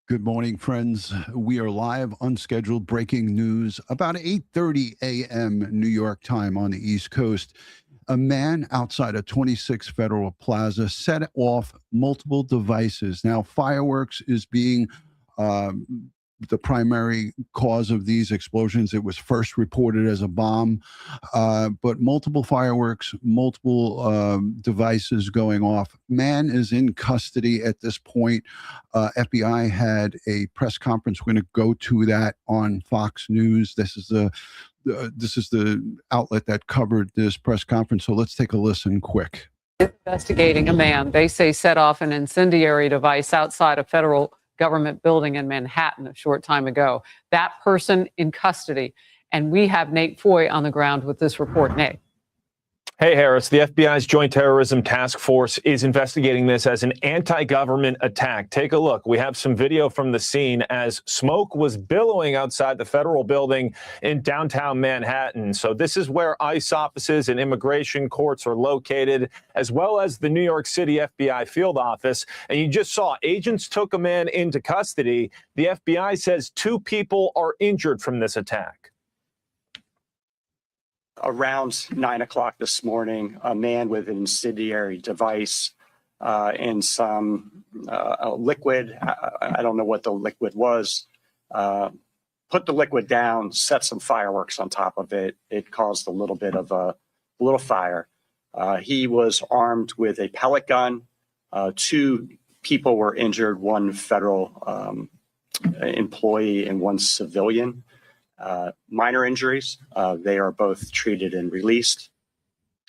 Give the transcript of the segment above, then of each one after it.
Good morning, friends. We are live, unscheduled breaking news about 8:30 a.m. New York time on the East Coast. A man outside of 26 Federal Plaza set off multiple devices. Now, fireworks is being the primary cause of these explosions. It was first reported as a bomb, but multiple fireworks, multiple devices going off. Man is in custody at this point. FBI had a press conference. We're going to go to that on Fox News. This is the outlet that covered this press conference. So let's take a listen quick. Investigating a man they say set off an incendiary device outside a federal government building in Manhattan a short time ago. That person in custody. And we have Nate Foy on the ground with this report. Nate. Hey, Harris, the FBI's Joint Terrorism Task Force is investigating this as an anti-government attack. Take a look. We have some video from the scene as smoke was billowing outside the federal building in downtown Manhattan. So this is where ICE offices and immigration courts are located, as well as the New York City FBI field office. And you just saw agents took a man into custody. The FBI says 2 people are injured from this attack. Around 9 o'clock this morning, a man with an incendiary device and some liquid, I don't know what the liquid was, put the liquid down, set some fireworks on top of it. It caused a little bit of a little fire. He was armed with a pellet gun. 2 people were injured, 1 federal employee and 1 civilian. Minor injuries. They are both treated and released.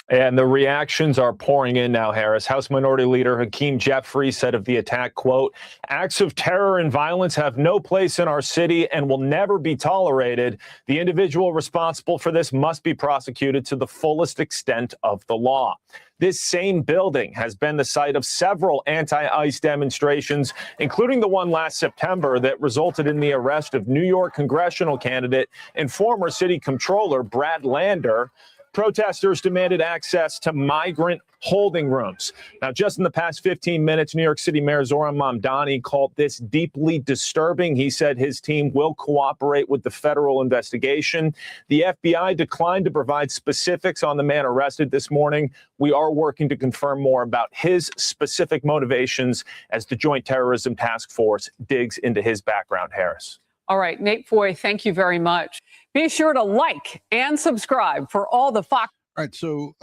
And the reactions are pouring in now, Harris. House Minority Leader Hakeem Jeffries said of the attack, quote, "Acts of terror and violence have no place in our city and will never be tolerated. The individual responsible for this must be prosecuted to the fullest extent of the law." This same building has been the site of several anti-ICE demonstrations, including the one last September that resulted in the arrest of New York congressional candidate and former city controller Brad Lander. Protesters demanded access to migrant holding rooms. Now, just in the past 15 minutes, New York City Mayor Zohran Mamdani called this deeply disturbing. He said his team will cooperate with the federal investigation. The FBI declined to provide specifics on the man arrested this morning. We are working to confirm more about his specific motivations as the Joint Terrorism Task Force digs into his background, Harris. All right, Nate Foy, thank you very much. Be sure to like and subscribe for all the Fox. All right, so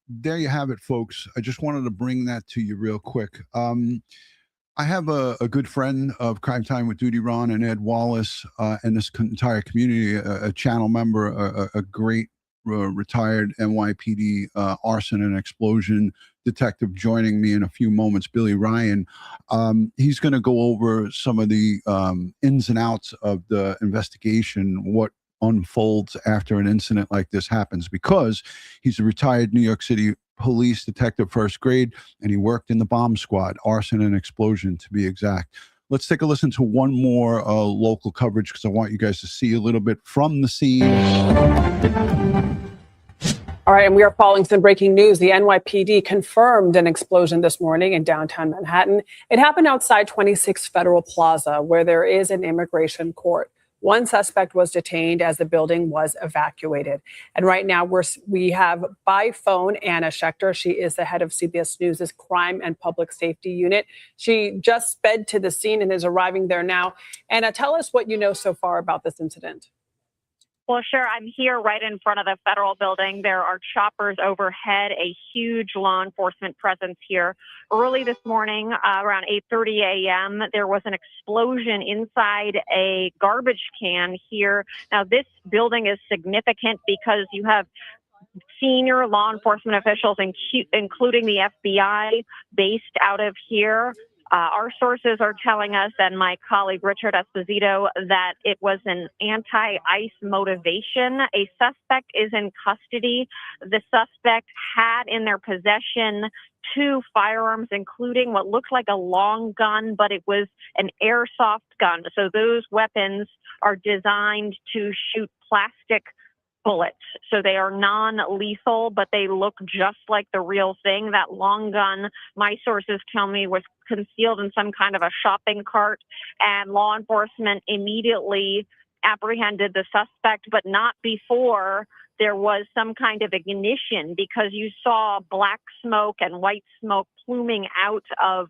there you have it, folks. I just wanted to bring that to you real quick. I have a good friend of Crime Time with DutyRon and Ed Wallace and this entire community, a channel member, a great retired NYPD arson and explosion detective joining me in a few moments, Billy Ryan. He's going to go over some of the ins and outs of the investigation, what unfolds after an incident like this happens, because he's a retired New York City police detective, first grade, and he worked in the bomb squad, arson and explosion to be exact. Let's take a listen to one more local coverage because I want you guys to see a little bit from the scene. All right, and we are following some breaking news. The NYPD confirmed an explosion this morning in downtown Manhattan. It happened outside 26 Federal Plaza, where there is an immigration court. 1 suspect was detained as the building was evacuated. And right now we have by phone Anna Schechter. She is the head of CBS News' Crime and Public Safety Unit. She just sped to the scene and is arriving there now. Anna, tell us what you know so far about this incident. Well, sure. I'm here right in front of the federal building. There are choppers overhead, a huge law enforcement presence here. Early this morning, around 8:30 a.m., there was an explosion inside a garbage can here. Now, this building is significant because you have senior law enforcement officials, including the FBI, based out of here. Our sources are telling us, and my colleague Richard Esposito, that it was an anti-ICE motivation. A suspect is in custody. The suspect had in their possession 2 firearms, including what looked like a long gun, but it was an airsoft gun. So those weapons are designed to shoot plastic bullets. So they are non-lethal, but they look just like the real thing. That long gun, my sources tell me, was concealed in some kind of a shopping cart, and law enforcement immediately apprehended the suspect, but not before there was some kind of ignition, because you saw black smoke and white smoke pluming out of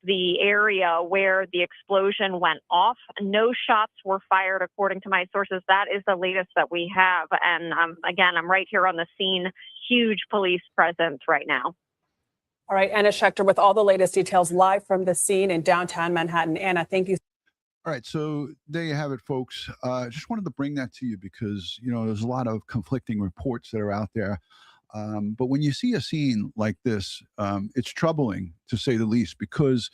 the area where the explosion went off. No shots were fired, according to my sources. That is the latest that we have. And again, I'm right here on the scene. Huge police presence right now. All right, Anna Schechter with all the latest details live from the scene in downtown Manhattan. Anna, thank you. All right, so there you have it, folks. Just wanted to bring that to you because, you know, there's a lot of conflicting reports that are out there. But when you see a scene like this, it's troubling, to say the least, because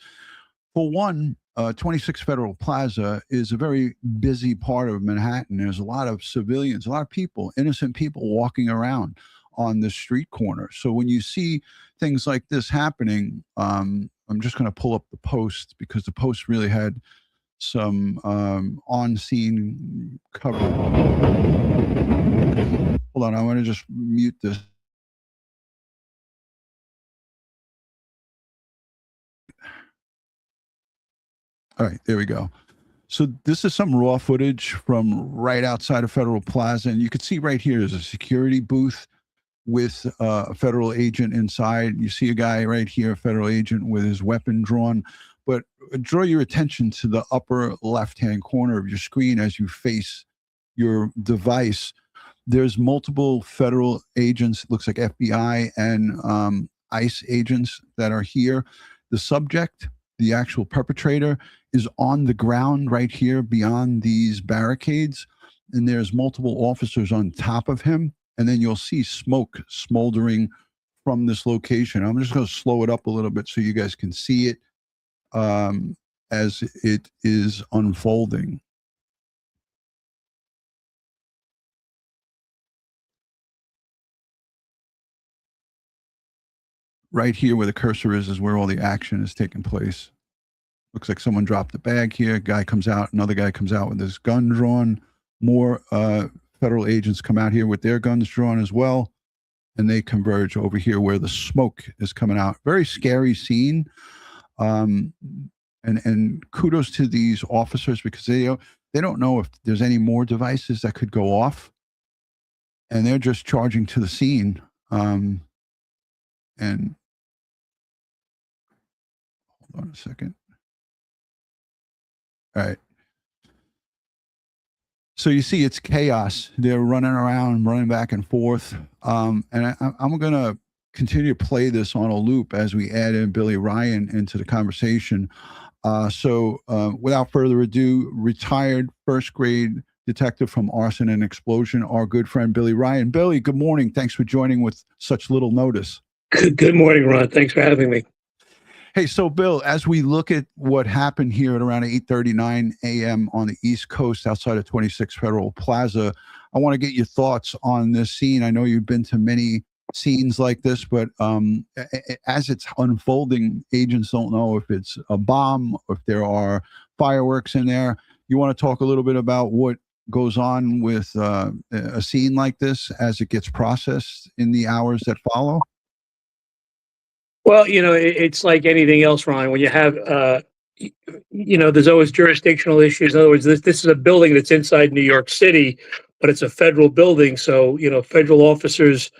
for one, 26 Federal Plaza is a very busy part of Manhattan. There's a lot of civilians, a lot of people, innocent people walking around on the street corner. So when you see things like this happening, I'm just going to pull up the Post, because the Post really had some on-scene coverage. Hold on, I want to just mute this. All right, there we go. So this is some raw footage from right outside of Federal Plaza, and you can see right here is a security booth with a federal agent inside. You see a guy right here, a federal agent with his weapon drawn. But draw your attention to the upper left-hand corner of your screen as you face your device. There's multiple federal agents, it looks like FBI and ICE agents that are here. The subject, the actual perpetrator, is on the ground right here beyond these barricades, and there's multiple officers on top of him, and then you'll see smoke smoldering from this location. I'm just going to slow it up a little bit so you guys can see it as it is unfolding. Right here where the cursor is where all the action is taking place. Looks like someone dropped the bag here. Guy comes out, another guy comes out with his gun drawn. More federal agents come out here with their guns drawn as well. And they converge over here where the smoke is coming out. Very scary scene. And kudos to these officers, because they don't know if there's any more devices that could go off, and they're just charging to the scene. And hold on a second. All right. So you see it's chaos. They're running around, running back and forth. And I'm going to continue to play this on a loop as we add in Billy Ryan into the conversation. So without further ado, retired first grade detective from Arson and Explosion, our good friend Billy Ryan. Billy, good morning. Thanks for joining with such little notice. Good morning, Ron. Thanks for having me. Hey, so Bill, as we look at what happened here at around 8:39 a.m. on the East Coast outside of 26 Federal Plaza, I want to get your thoughts on this scene. I know you've been to many scenes like this, but as it's unfolding, agents don't know if it's a bomb, or if there are fireworks in there. You want to talk a little bit about what goes on with a scene like this as it gets processed in the hours that follow? Well, it's like anything else, Ron. When you have, there's always jurisdictional issues. In other words, this is a building that's inside New York City, but it's a federal building. So, federal officers,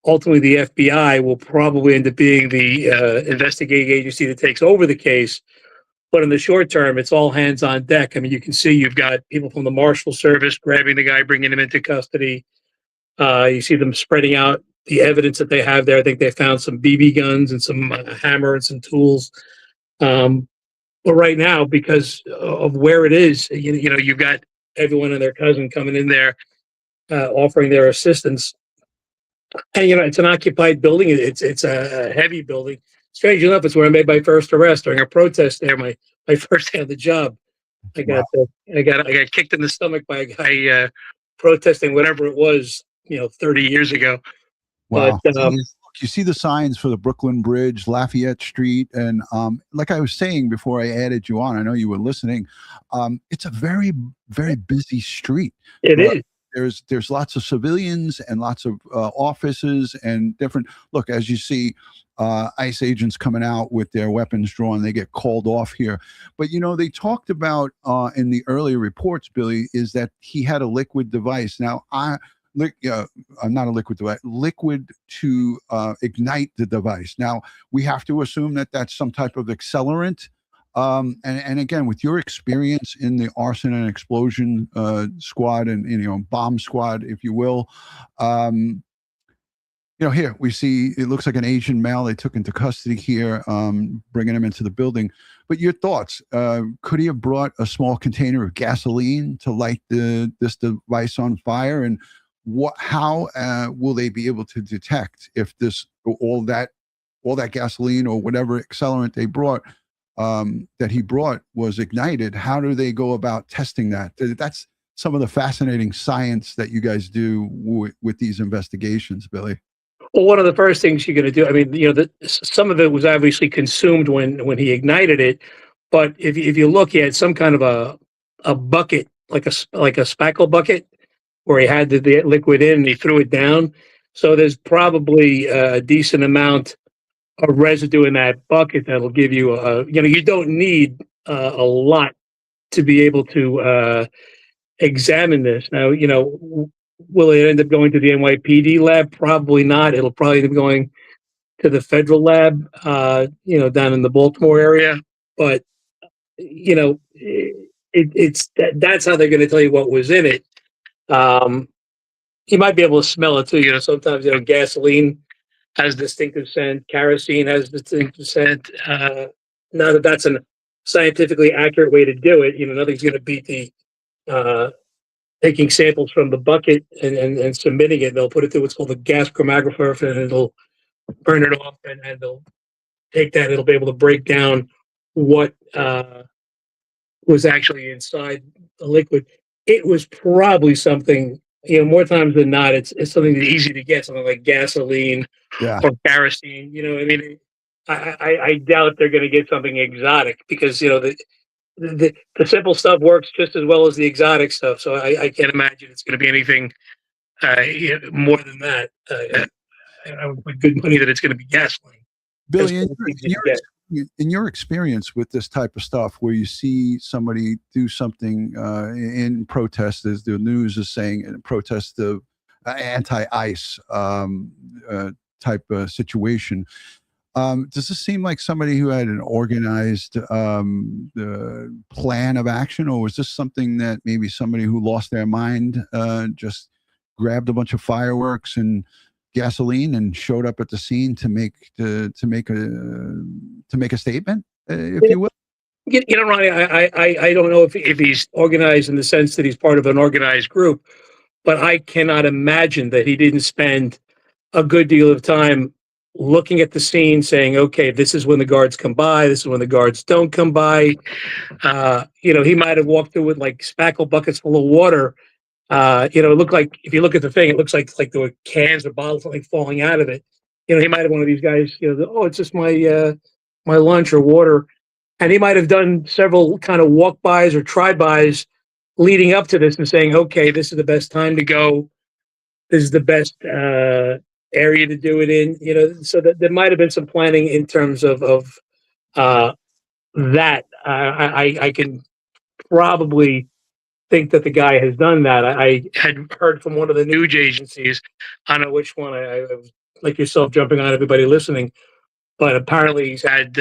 ultimately the FBI, will probably end up being the investigating agency that takes over the case. But in the short term, it's all hands on deck. I mean, you can see you've got people from the Marshal Service grabbing the guy, bringing him into custody. You see them spreading out the evidence that they have there. I think they found some BB guns and some hammer and some tools. But right now, because of where it is, you've got everyone and their cousin coming in there, offering their assistance. And, it's an occupied building. It's a heavy building. Strange enough, it's where I made my first arrest during a protest there, my first day on the job. I got kicked in the stomach by a guy protesting whatever it was, 30 years ago. Wow. But, you see the signs for the Brooklyn Bridge, Lafayette Street, and like I was saying before I added you on, I know you were listening. It's a very, very busy street. It is. there's lots of civilians and lots of offices and different. Look, as you see, ICE agents coming out with their weapons drawn, they get called off here. But they talked about in the earlier reports, Billy, is that he had a liquid device. Now, not a liquid device, liquid to ignite the device. Now, we have to assume that that's some type of accelerant. And again, with your experience in the arson and explosion squad and bomb squad, if you will, here we see it looks like an Asian male they took into custody here, bringing him into the building. But your thoughts? Could he have brought a small container of gasoline to light this device on fire? And how will they be able to detect if all that gasoline or whatever accelerant they brought that he brought was ignited? How do they go about testing that? That's some of the fascinating science that you guys do with these investigations, Billy. Well, one of the first things you're going to do, I mean, some of it was obviously consumed when he ignited it, but if you look, he had some kind of a bucket, like a spackle bucket, where he had the liquid in and he threw it down. So there's probably a decent amount of residue in that bucket that'll give you you don't need a lot to be able to examine this. Now, will it end up going to the NYPD lab? Probably not. It'll probably end up going to the federal lab, down in the Baltimore area. But, that's how they're going to tell you what was in it. You might be able to smell it too. Sometimes, gasoline has distinctive scent. Kerosene has distinctive scent. Now that that's a scientifically accurate way to do it, nothing's going to beat the taking samples from the bucket and submitting it. They'll put it through what's called a gas chromatographer, and it'll burn it off, and they'll take that. It'll be able to break down what was actually inside the liquid. It was probably something, more times than not, it's something that's easy to get, something like gasoline or kerosene. I doubt they're going to get something exotic because, the simple stuff works just as well as the exotic stuff. So I can't imagine it's going to be anything more than that. I would put good money that it's going to be gasoline. Billy, in your experience with this type of stuff, where you see somebody do something in protest, as the news is saying, in protest of anti-ICE type situation, does this seem like somebody who had an organized plan of action, or was this something that maybe somebody who lost their mind just grabbed a bunch of fireworks and gasoline and showed up at the scene to make a statement, if you will? Ronnie, I don't know if he's organized in the sense that he's part of an organized group, but I cannot imagine that he didn't spend a good deal of time looking at the scene, saying, okay, this is when the guards come by, this is when the guards don't come by. He might have walked through with like spackle buckets full of water. It looked like, if you look at the thing, it looks like there were cans or bottles something falling out of it. He might have one of these guys, it's just my lunch or water. And he might have done several kind of walk-bys or try-bys leading up to this and saying, okay, this is the best time to go. This is the best area to do it in, so that there might have been some planning in terms of that. I can probably think that the guy has done that. I had heard from one of the news agencies, I don't know which one, I was like yourself jumping on everybody listening, but apparently he's had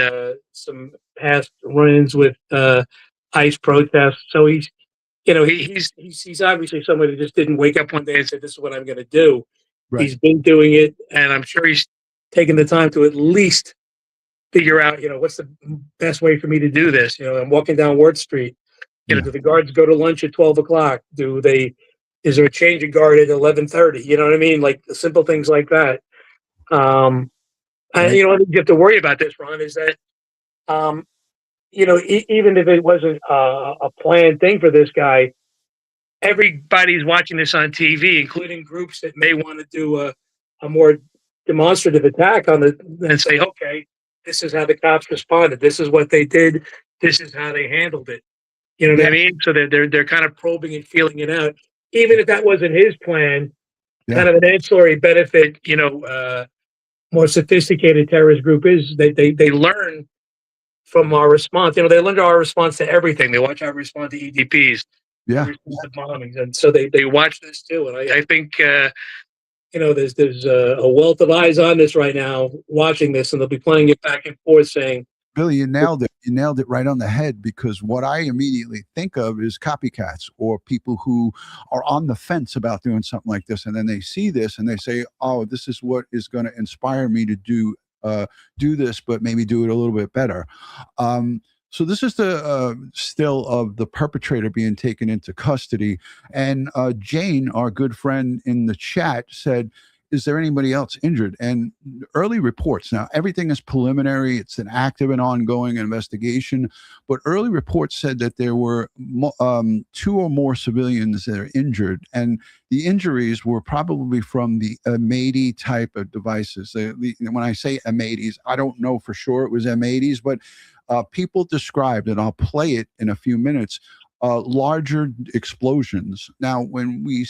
some past run-ins with ICE protests. So he's obviously somebody who just didn't wake up one day and say, this is what I'm going to do. Right. He's been doing it, and I'm sure he's taken the time to at least figure out, what's the best way for me to do this? I'm walking down Ward Street. Do the guards go to lunch at 12 o'clock? Is there a change of guard at 11:30? You know what I mean? Like simple things like that. And I think you have to worry about this, Ron, is that, even if it wasn't a planned thing for this guy, everybody's watching this on TV, including groups that may want to do a more demonstrative attack and say, okay, this is how the cops responded. This is what they did. This is how they handled it. You know what I mean? So they're kind of probing and feeling it out. even if that wasn't his plan, Yeah. kind of an ancillary benefit, more sophisticated terrorist group is they learn from our response. They learn our response to everything. They watch our response to EDPs, our Yeah. response to bombings, and so they watch this too. And I think there's a wealth of eyes on this right now, watching this, and they'll be playing it back and forth, saying, Billy, you nailed it. You nailed it right on the head, because what I immediately think of is copycats or people who are on the fence about doing something like this. And then they see this and they say, oh, this is what is going to inspire me to do this, but maybe do it a little bit better. So this is the still of the perpetrator being taken into custody. And Jane, our good friend in the chat, said, is there anybody else injured? And early reports, now everything is preliminary, it's an active and ongoing investigation, but early reports said that there were 2 or more civilians that are injured, and the injuries were probably from the M80 type of devices. When I say M80s, I don't know for sure it was M80s, but people described, and I'll play it in a few minutes, larger explosions. Now, when we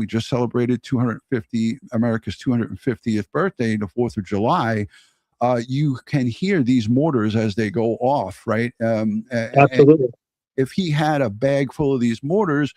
just celebrated America's 250th birthday, the 4th of July, you can hear these mortars as they go off, right? absolutely. If he had a bag full of these mortars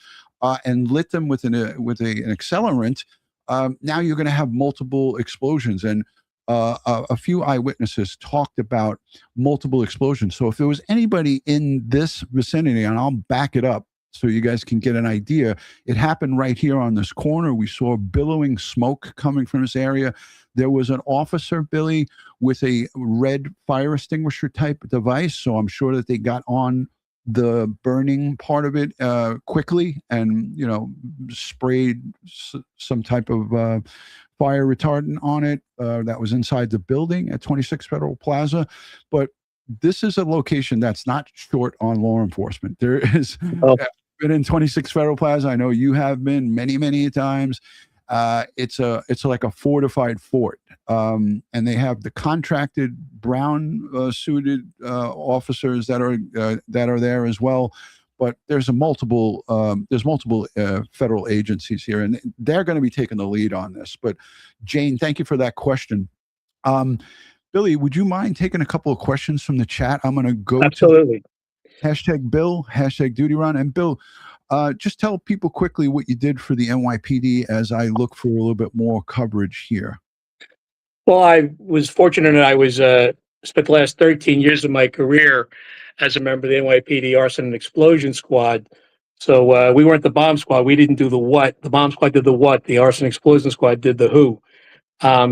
and lit them with an accelerant, now you're going to have multiple explosions. And a few eyewitnesses talked about multiple explosions. So if there was anybody in this vicinity, and I'll back it up so you guys can get an idea, it happened right here on this corner. We saw billowing smoke coming from this area. There was an officer, Billy, with a red fire extinguisher type device. So I'm sure that they got on the burning part of it quickly and, sprayed some type of fire retardant on it that was inside the building at 26 Federal Plaza. But this is a location that's not short on law enforcement. There is been in 26 Federal Plaza. I know you have been many, many times. It's like a fortified fort, and they have the contracted brown suited officers that are there as well. But there's multiple federal agencies here, and they're going to be taking the lead on this. But Jane, thank you for that question. Billy, would you mind taking a couple of questions from the chat? I'm going to go absolutely. to #Bill, #DutyRon, and Bill, just tell people quickly what you did for the NYPD as I look for a little bit more coverage here. Well, I was fortunate that I was spent the last 13 years of my career as a member of the NYPD Arson and Explosion Squad. So we weren't the bomb squad. We didn't do the what. The bomb squad did the what. The Arson Explosion Squad did the who.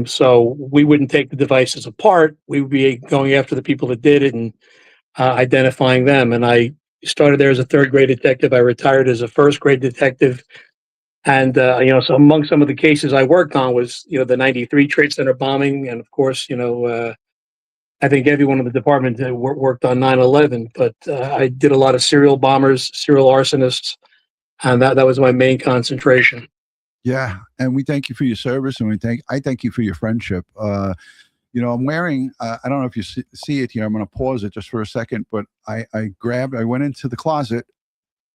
So we wouldn't take the devices apart. We would be going after the people that did it and identifying them. And I started there as a 3rd grade detective. I retired as a 1st grade detective. And, so among some of the cases I worked on was, the 93 Trade Center bombing. And of course, I think everyone in the department worked on 9/11, but I did a lot of serial bombers, serial arsonists, and that was my main concentration. Yeah, and we thank you for your service, and I thank you for your friendship. I'm wearing, I don't know if you see it here. I'm going to pause it just for a second, but I went into the closet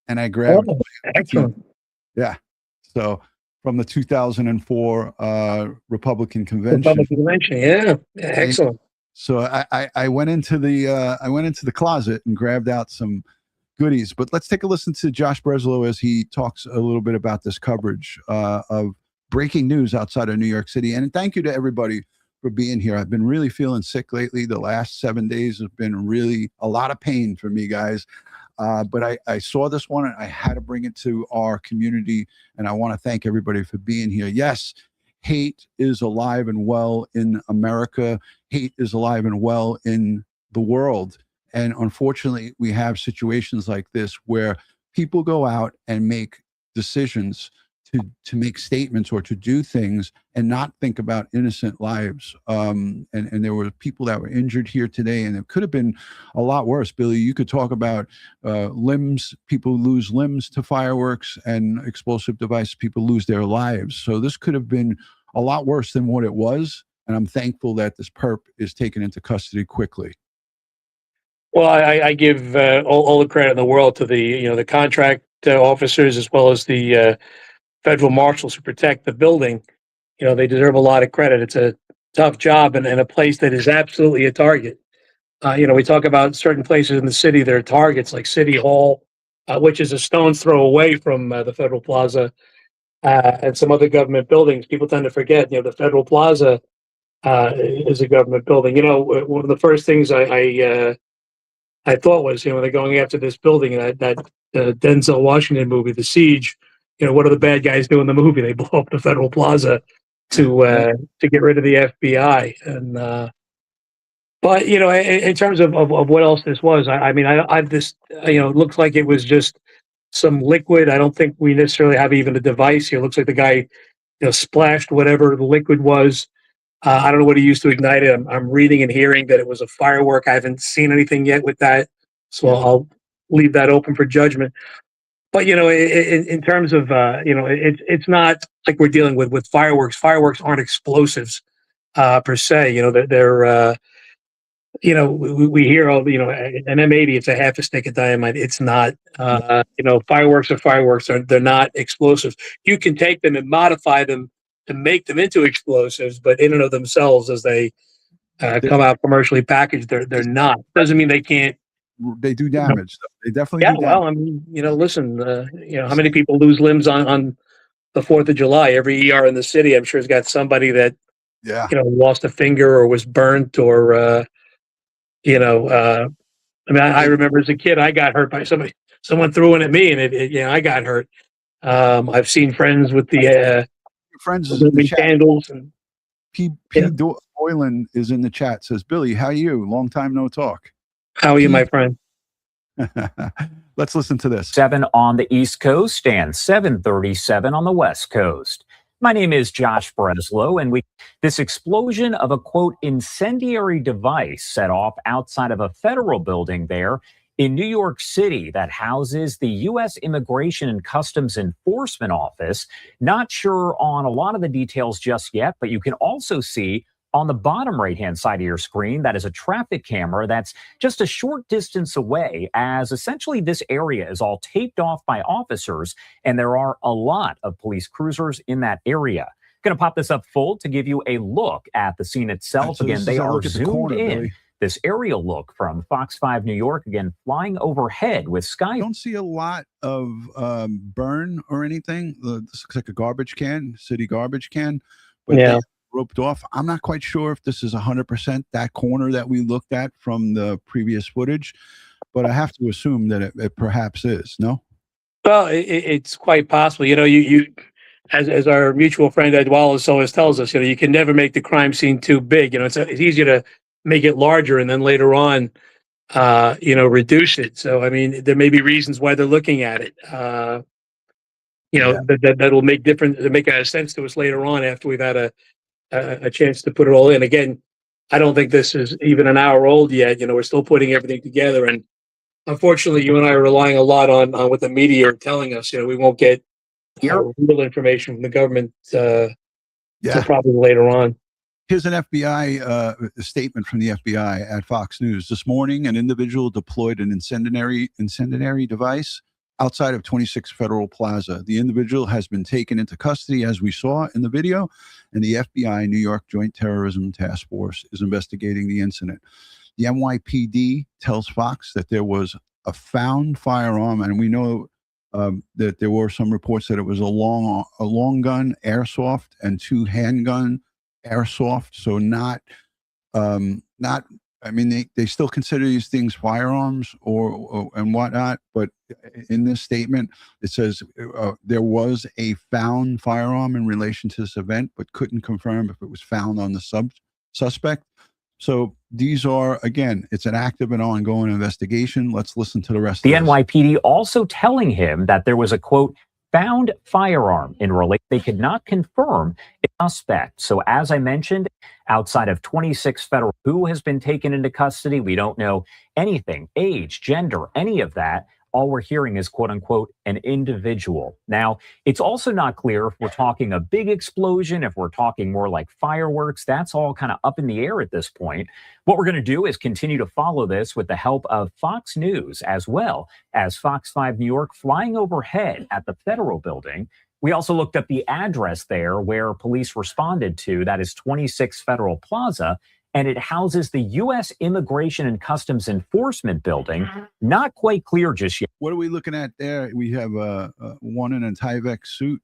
and I grabbed. Oh, excellent. Yeah. So from the 2004 Republican Convention. Yeah. Excellent. So I went into the closet and grabbed out some goodies. But let's take a listen to Josh Breslow as he talks a little bit about this coverage of breaking news outside of New York City. And thank you to everybody for being here. I've been really feeling sick lately. The last 7 days have been really a lot of pain for me, guys. But I saw this one and I had to bring it to our community. And I want to thank everybody for being here. Yes, hate is alive and well in America. Hate is alive and well in the world. And unfortunately, we have situations like this where people go out and make decisions to make statements or to do things and not think about innocent lives. And there were people that were injured here today, and it could have been a lot worse. Billy, you could talk about limbs. People lose limbs to fireworks and explosive devices. People lose their lives. So this could have been a lot worse than what it was. And I'm thankful that this perp is taken into custody quickly. Well, I give all the credit in the world to the contract officers as well as the federal marshals who protect the building, you know, they deserve a lot of credit. It's a tough job and a place that is absolutely a target. You know, we talk about certain places in the city that are targets, like City Hall, which is a stone's throw away from the Federal Plaza, and some other government buildings. People tend to forget, you know, the Federal Plaza is a government building. You know, one of the first things I thought was, you know, when they're going after this building, that Denzel Washington movie, The Siege, you know, what do the bad guys do in the movie? They blow up the Federal Plaza to get rid of the FBI. And but you know, in terms of what else this was, I mean, I've this, you know, it looks like it was just some liquid. I don't think we necessarily have even a device here. It looks like the guy, you know, splashed whatever the liquid was. I don't know what he used to ignite it. I'm reading and hearing that it was a firework. I haven't seen anything yet with that, so I'll leave that open for judgment. But you know, in terms of you know, it's not like we're dealing with fireworks. Fireworks aren't explosives per se. You know, they're you know, we hear all, you know, an M80, it's a half a stick of dynamite. It's not. You know, fireworks are fireworks. They're not explosives. You can take them and modify them to make them into explosives, but in and of themselves, as they come out commercially packaged, they're not. Doesn't mean they can't. They do damage. They definitely Yeah, do well, damage. I mean, you know, listen, you know, how many people lose limbs on the 4th of July? Every ER in the city, I'm sure, has got somebody that, Yeah. you know, lost a finger or was burnt or, you know, I mean, I remember as a kid, I got hurt by somebody. Someone threw one at me, and you know, I got hurt. I've seen friends with the Your friends is in the chat. candles and P. Yeah. Doylan is in the chat. Says, Billy, how are you? Long time no talk. how are you, my friend? Let's listen to this. 7 on the East Coast and 7:37 on the West Coast. My name is Josh Breslow, and this explosion of a, quote, incendiary device set off outside of a federal building there in New York City that houses the U.S. Immigration and Customs Enforcement Office. Not sure on a lot of the details just yet, but you can also see on the bottom right-hand side of your screen, that is a traffic camera that's just a short distance away, as essentially this area is all taped off by officers, and there are a lot of police cruisers in that area. Going to pop this up full to give you a look at the scene itself. So again, they are zoomed in. This aerial look from Fox 5 New York, again, flying overhead with sky. I don't see a lot of burn or anything. This looks like a garbage can, city garbage can. But Yeah. Roped off. I'm not quite sure if this is 100% that corner that we looked at from the previous footage, but I have to assume that it perhaps is. No? Well, it's quite possible. You know, you as our mutual friend Ed Wallace always tells us, you know, you can never make the crime scene too big. You know, it's easier to make it larger and then later on, you know, reduce it. So, I mean, there may be reasons why they're looking at it. You know, that'll make sense to us later on after we've had a chance to put it all in. Again, I don't think this is even an hour old yet. You know, we're still putting everything together, and unfortunately, you and I are relying a lot on what the media are telling us. You know, we won't get real information from the government until probably later on. Here's an FBI statement from the FBI at Fox News. This morning, an individual deployed an incendiary device outside of 26 Federal Plaza. The individual has been taken into custody, as we saw in the video, and the FBI New York Joint Terrorism Task Force is investigating the incident. The NYPD tells Fox that there was a found firearm, and we know that there were some reports that it was a long gun airsoft and 2 handgun airsoft. So not. I mean, they still consider these things firearms or and whatnot, but in this statement, it says there was a found firearm in relation to this event, but couldn't confirm if it was found on the suspect. So these are, again, it's an active and ongoing investigation. Let's listen to the rest of The this. NYPD also telling him that there was a, quote, found firearm in relation. They could not confirm a suspect. So as I mentioned, outside of 26 federal, who has been taken into custody? We don't know anything, age, gender, any of that. All we're hearing is, quote unquote, an individual. Now, it's also not clear if we're talking a big explosion, if we're talking more like fireworks. That's all kind of up in the air at this point. What we're going to do is continue to follow this with the help of Fox News, as well as Fox 5 New York flying overhead at the federal building We also looked up the address there where police responded to. That is 26 Federal Plaza, and it houses the U.S. Immigration and Customs Enforcement Building. Not quite clear just yet. What are we looking at there? We have one in a Tyvek suit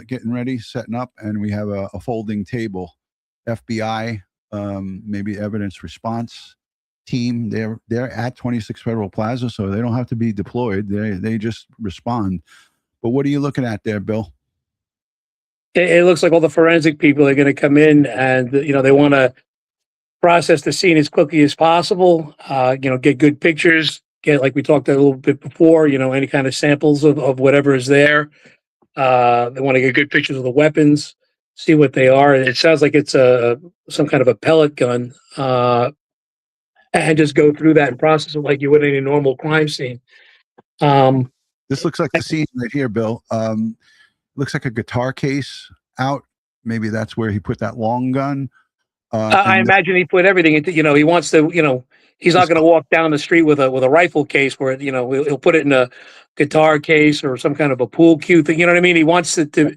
getting ready, setting up, and we have a folding table. FBI, maybe evidence response team. They're at 26 Federal Plaza, so they don't have to be deployed. They just respond. But what are you looking at there, Bill? It looks like all the forensic people are going to come in, and they want to process the scene as quickly as possible. Get good pictures. Get, like we talked a little bit before, any kind of samples of whatever is there. They want to get good pictures of the weapons, see what they are. It sounds like it's some kind of a pellet gun, and just go through that and process it like you would any normal crime scene. This looks like the scene right here, Bill. Looks like a guitar case out. Maybe that's where he put that long gun. I imagine he put everything into, he wants to, he's not going to walk down the street with a rifle case where, he'll put it in a guitar case or some kind of a pool cue thing. You know what I mean? He wants to be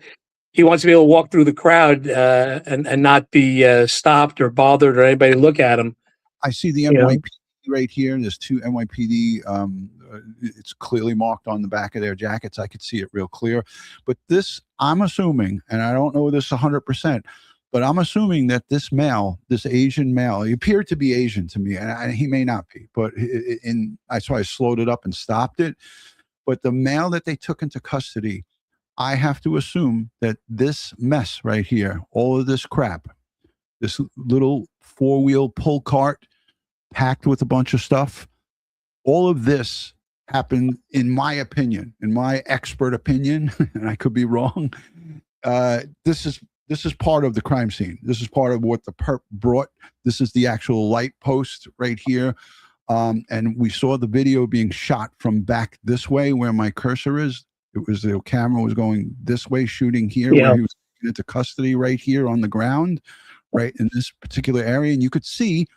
able to walk through the crowd and not be stopped or bothered or anybody look at him. I see the NYPD right here. There's two NYPD. It's clearly marked on the back of their jackets. I could see it real clear. But this, I'm assuming, and I don't know this 100%, but I'm assuming that this male, this Asian male, he appeared to be Asian to me, and he may not be, but that's why I slowed it up and stopped it. But the male that they took into custody, I have to assume that this mess right here, all of this crap, this little four-wheel pull cart packed with a bunch of stuff, all of this happened, in my opinion, in my expert opinion, and I could be wrong. This is part of the crime scene. This is part of what the perp brought. This is the actual light post right here. And we saw the video being shot from back this way where my cursor is. It was the camera was going this way, shooting here, where he was taken into custody right here on the ground, right in this particular area. And you could see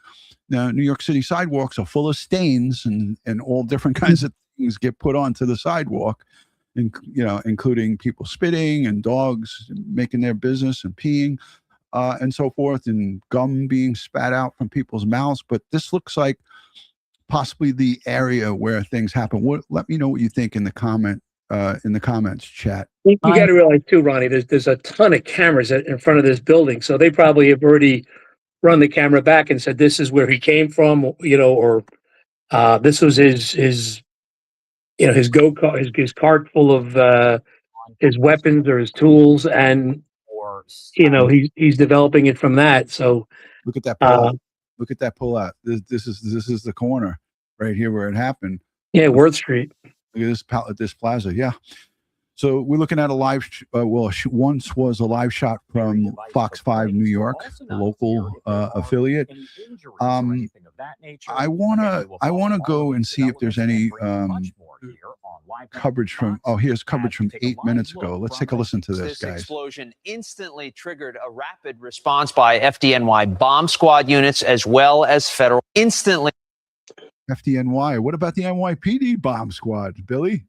New York City sidewalks are full of stains and all different kinds of things get put onto the sidewalk, including people spitting and dogs making their business and peeing and so forth, and gum being spat out from people's mouths. But this looks like possibly the area where things happen. Let me know what you think in the comments chat. You got to realize too, Ronnie, there's a ton of cameras in front of this building, so they probably have already run the camera back and said this is where he came from, or this was his go-kart, his cart full of his weapons or his tools, and he's developing it from that. So look at that pull out. Look at that pull out. This is the corner right here where it happened. Yeah, Worth Street. Look at this plaza. Yeah. So we're looking at a live, once was a live shot from Fox 5 New York, the local affiliate. I wanna go and see if there's any coverage from. Oh, here's coverage from 8 minutes ago. Let's take a listen to this, guys. This explosion instantly triggered a rapid response by FDNY bomb squad units as well as federal. Instantly. FDNY. What about the NYPD bomb squad, Billy?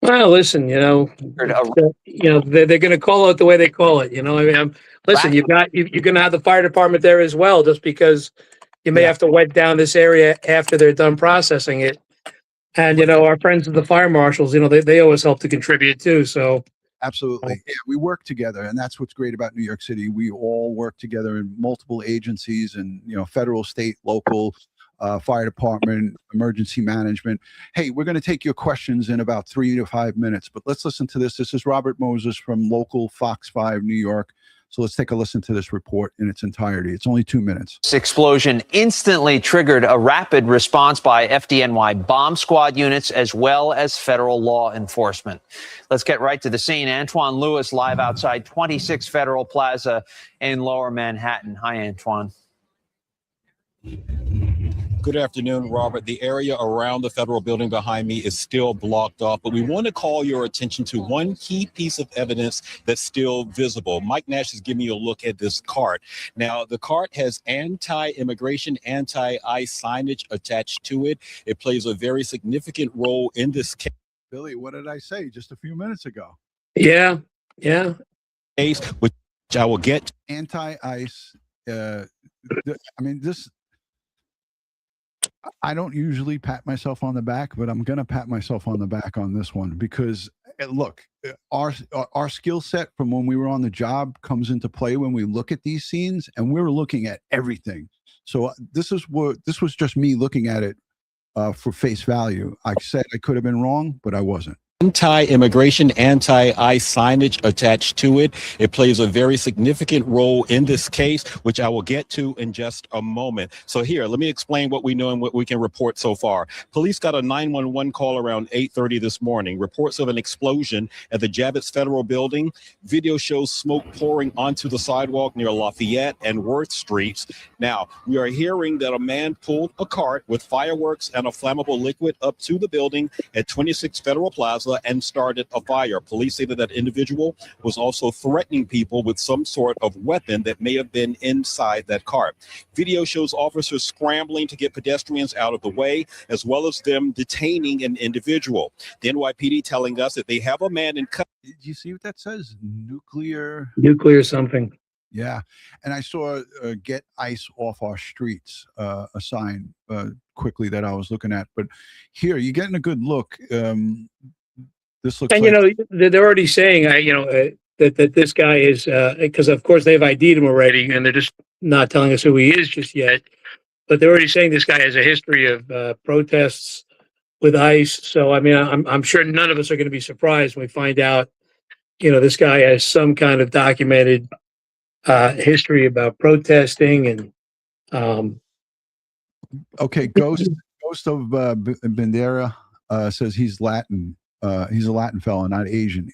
Well, listen, they're going to call it the way they call it. Listen, you're going to have the fire department there as well, just because you may have to wet down this area after they're done processing it. And, our friends of the fire marshals, they always help to contribute too. So absolutely. Yeah, we work together. And that's what's great about New York City. We all work together in multiple agencies and, federal, state, local, fire department, emergency management. Hey, we're going to take your questions in about 3 to 5 minutes, but let's listen to this. This is Robert Moses from local Fox 5 New York. So let's take a listen to this report in its entirety. It's only 2 minutes. This explosion instantly triggered a rapid response by FDNY bomb squad units as well as federal law enforcement. Let's get right to the scene. Antoine Lewis live outside 26 Federal Plaza in Lower Manhattan. Hi, Antoine. Good afternoon, Robert. The area around the federal building behind me is still blocked off, but we want to call your attention to one key piece of evidence that's still visible. Mike Nash is giving you a look at this cart. Now, the cart has anti-immigration, anti-ICE signage attached to it. It plays a very significant role in this case. Billy, what did I say just a few minutes ago? Yeah. Yeah. Case, which I will get. Anti-ice. I mean, this. I don't usually pat myself on the back, but I'm going to pat myself on the back on this one because look, our skill set from when we were on the job comes into play when we look at these scenes, and we're looking at everything. So this was just me looking at it for face value. I said I could have been wrong, but I wasn't. Anti-immigration, anti-ICE signage attached to it. It plays a very significant role in this case, which I will get to in just a moment. So here, let me explain what we know and what we can report so far. Police got a 911 call around 8:30 this morning. Reports of an explosion at the Javits Federal Building. Video shows smoke pouring onto the sidewalk near Lafayette and Worth Streets. Now, we are hearing that a man pulled a cart with fireworks and a flammable liquid up to the building at 26 Federal Plaza and started a fire. Police say that individual was also threatening people with some sort of weapon that may have been inside that cart. Video shows officers scrambling to get pedestrians out of the way, as well as them detaining an individual. The NYPD telling us that they have a man in custody. Did you see what that says? Nuclear something. Yeah. And I saw get ICE off our streets, a sign quickly that I was looking at. But here, you're getting a good look. This looks And, like, they're already saying, that this guy is, because of course they've ID'd him already, and they're just not telling us who he is just yet. But they're already saying this guy has a history of protests with ICE. So, I mean, I'm sure none of us are going to be surprised when we find out, this guy has some kind of documented history about protesting and. Okay, Ghost of Bandera says he's Latin. He's a Latin fellow, not Asian.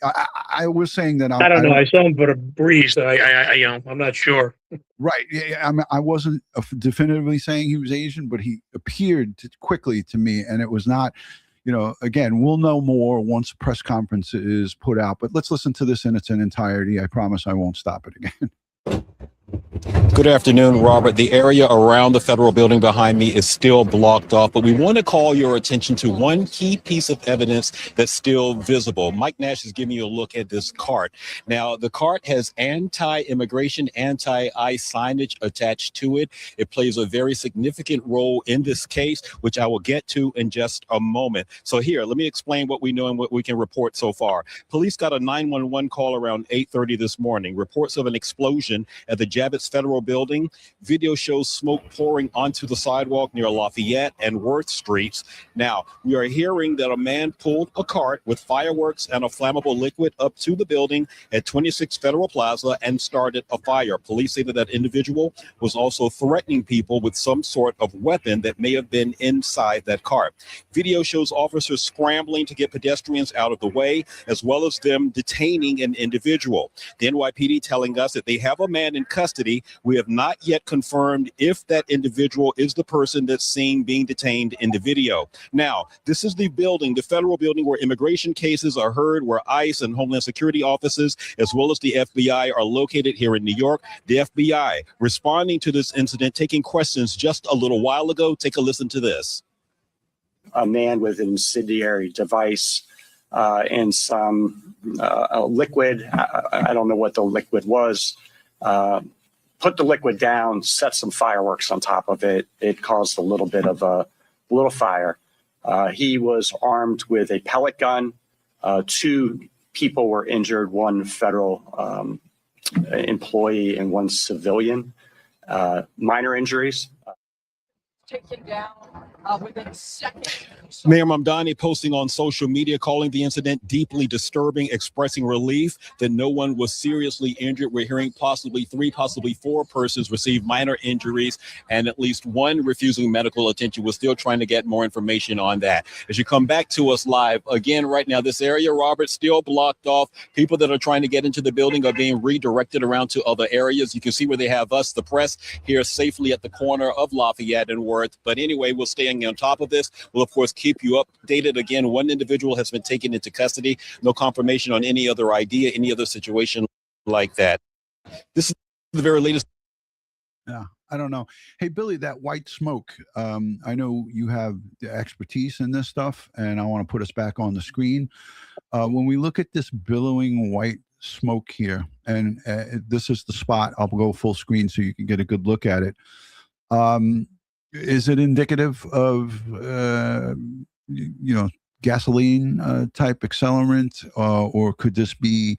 I was saying that I don't know. I saw him but a breeze. So I'm not sure. Right. Yeah. I wasn't definitively saying he was Asian, but he appeared quickly to me, and it was not. Again, we'll know more once a press conference is put out. But let's listen to this in its entirety. I promise I won't stop it again. Good afternoon, Robert. The area around the federal building behind me is still blocked off, but we want to call your attention to one key piece of evidence that's still visible. Mike Nash is giving you a look at this cart. Now, the cart has anti-immigration, anti-ICE signage attached to it. It plays a very significant role in this case, which I will get to in just a moment. So here, let me explain what we know and what we can report so far. Police got a 911 call around 8:30 this morning. Reports of an explosion at the Javits Federal Building. Video shows smoke pouring onto the sidewalk near Lafayette and Worth Streets. Now, we are hearing that a man pulled a cart with fireworks and a flammable liquid up to the building at 26 Federal Plaza and started a fire. Police say that individual was also threatening people with some sort of weapon that may have been inside that cart. Video shows officers scrambling to get pedestrians out of the way, as well as them detaining an individual. The NYPD telling us that they have a man in custody. We have not yet confirmed if that individual is the person that's seen being detained in the video. Now, this is the building, the federal building where immigration cases are heard, where ICE and Homeland Security offices, as well as the FBI, are located here in New York. The FBI responding to this incident, taking questions just a little while ago. Take a listen to this. A man with an incendiary device and some liquid. I don't know what the liquid was. Put the liquid down, set some fireworks on top of it. It caused a little bit of a little fire. He was armed with a pellet gun. 2 people were injured, 1 federal employee and 1 civilian. Minor injuries. Taken down within seconds. Mayor Mamdani posting on social media, calling the incident deeply disturbing, expressing relief that no one was seriously injured. We're hearing possibly 3, possibly 4 persons receive minor injuries, and at least 1 refusing medical attention. We're still trying to get more information on that. As you come back to us live, again, right now, this area, Robert, still blocked off. People that are trying to get into the building are being redirected around to other areas. You can see where they have us, the press, here safely at the corner of Lafayette and Worth. But anyway, we're staying on top of this. We'll, of course, keep you updated. Again, 1 individual has been taken into custody. No confirmation on any other idea, any other situation like that. This is the very latest. Yeah, I don't know. Hey, Billy, that white smoke, I know you have the expertise in this stuff, and I want to put us back on the screen. When we look at this billowing white smoke here, and this is the spot. I'll go full screen so you can get a good look at it. Is it indicative of gasoline type accelerant, or could this be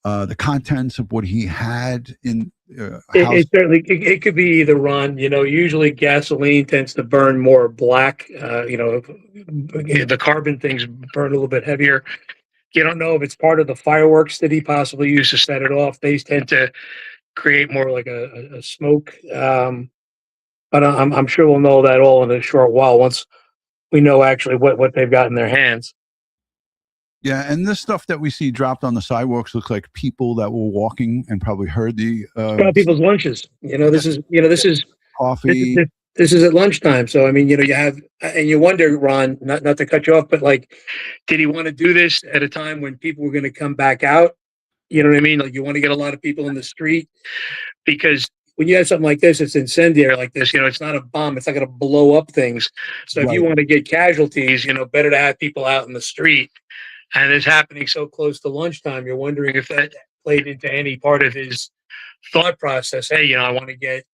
the contents of what he had in It certainly it could be either, Ron. Usually gasoline tends to burn more black. The carbon things burn a little bit heavier. You don't know if it's part of the fireworks that he possibly used to set it off. They tend to create more like a smoke. But I'm sure we'll know that all in a short while once we know actually what they've got in their hands. Yeah, and this stuff that we see dropped on the sidewalks looks like people that were walking and probably heard the people's lunches. This is coffee. This is at lunchtime. So I mean, you have, and you wonder, Ron, not to cut you off, but like, did he want to do this at a time when people were going to come back out? You know what I mean? Like, you want to get a lot of people in the street, because when you have something like this, it's incendiary like this, it's not a bomb. It's not going to blow up things. So if you want to get casualties, better to have people out in the street. And it's happening so close to lunchtime. You're wondering if that played into any part of his thought process. Hey, I want to get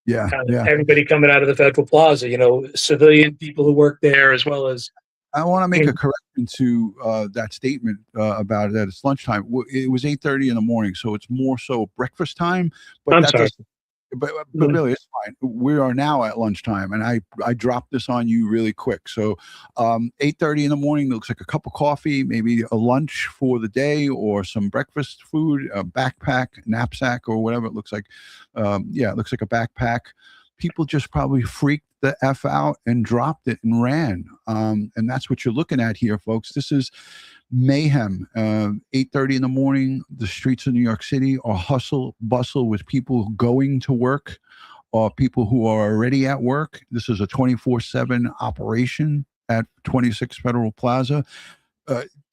everybody coming out of the Federal Plaza, civilian people who work there, as well as. I want to make a correction to that statement about that it's lunchtime. It was 8:30 in the morning, so it's more so breakfast time. But I'm sorry. But really, it's fine. We are now at lunchtime, and I dropped this on you really quick. So 8:30 in the morning looks like a cup of coffee, maybe a lunch for the day, or some breakfast food, a backpack, knapsack, or whatever it looks like. It looks like a backpack. People just probably freaked the F out and dropped it and ran. And that's what you're looking at here, folks. This is mayhem. 8:30 in the morning, the streets of New York City are hustle bustle with people going to work or people who are already at work. This is a 24/7 operation at 26 Federal Plaza.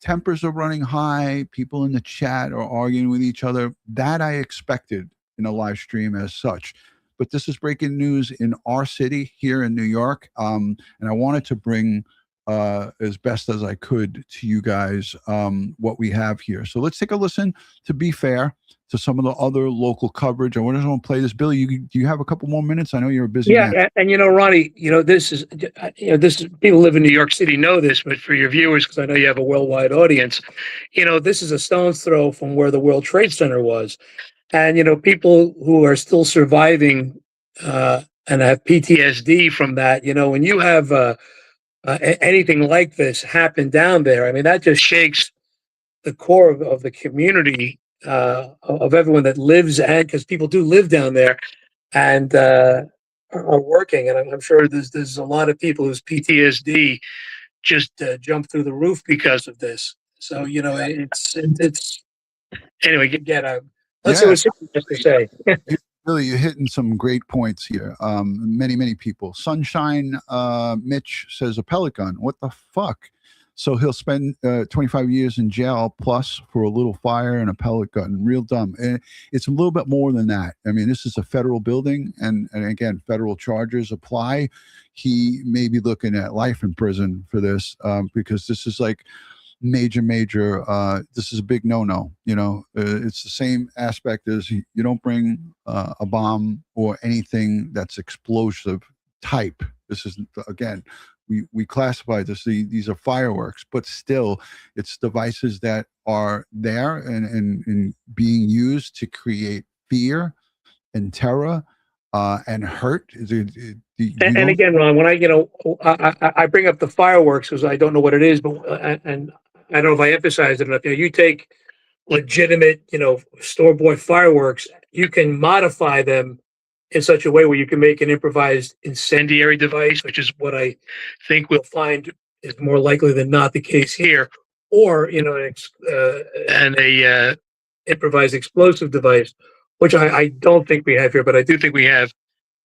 Tempers are running high. People in the chat are arguing with each other. That I expected in a live stream as such. But this is breaking news in our city here in New York. And I wanted to bring as best as I could to you guys what we have here. So let's take a listen, to be fair, to some of the other local coverage. I just want to play this. Billy, do you have a couple more minutes? I know you're a busy man. And Ronnie, this is people live in New York City know this, but for your viewers, because I know you have a worldwide audience, this is a stone's throw from where the World Trade Center was. And, people who are still surviving and have PTSD from that, when you have anything like this happen down there, I mean, that just shakes the core of the community, of everyone that lives, and because people do live down there and are working. And I'm sure there's a lot of people whose PTSD just jumped through the roof because of this. So, it's anyway, let's see what Susan has to say. Really, you're hitting some great points here. Many people. Sunshine Mitch says a pellet gun. What the fuck? So he'll spend 25 years in jail plus for a little fire and a pellet gun. Real dumb. And it's a little bit more than that. I mean, this is a federal building, and again, federal charges apply. He may be looking at life in prison for this because this is like major this is a big no-no. It's the same aspect as you don't bring a bomb or anything that's explosive type. This is, again, we classify this, these are fireworks, but still it's devices that are there and being used to create fear and terror and hurt. And again, Ron, when I bring up the fireworks because I don't know what it is, but and I don't know if I emphasized it enough. You take legitimate, store-bought fireworks, you can modify them in such a way where you can make an improvised incendiary device, which is what I think we'll find is more likely than not the case here, or and a improvised explosive device, which I don't think we have here, but I do think we have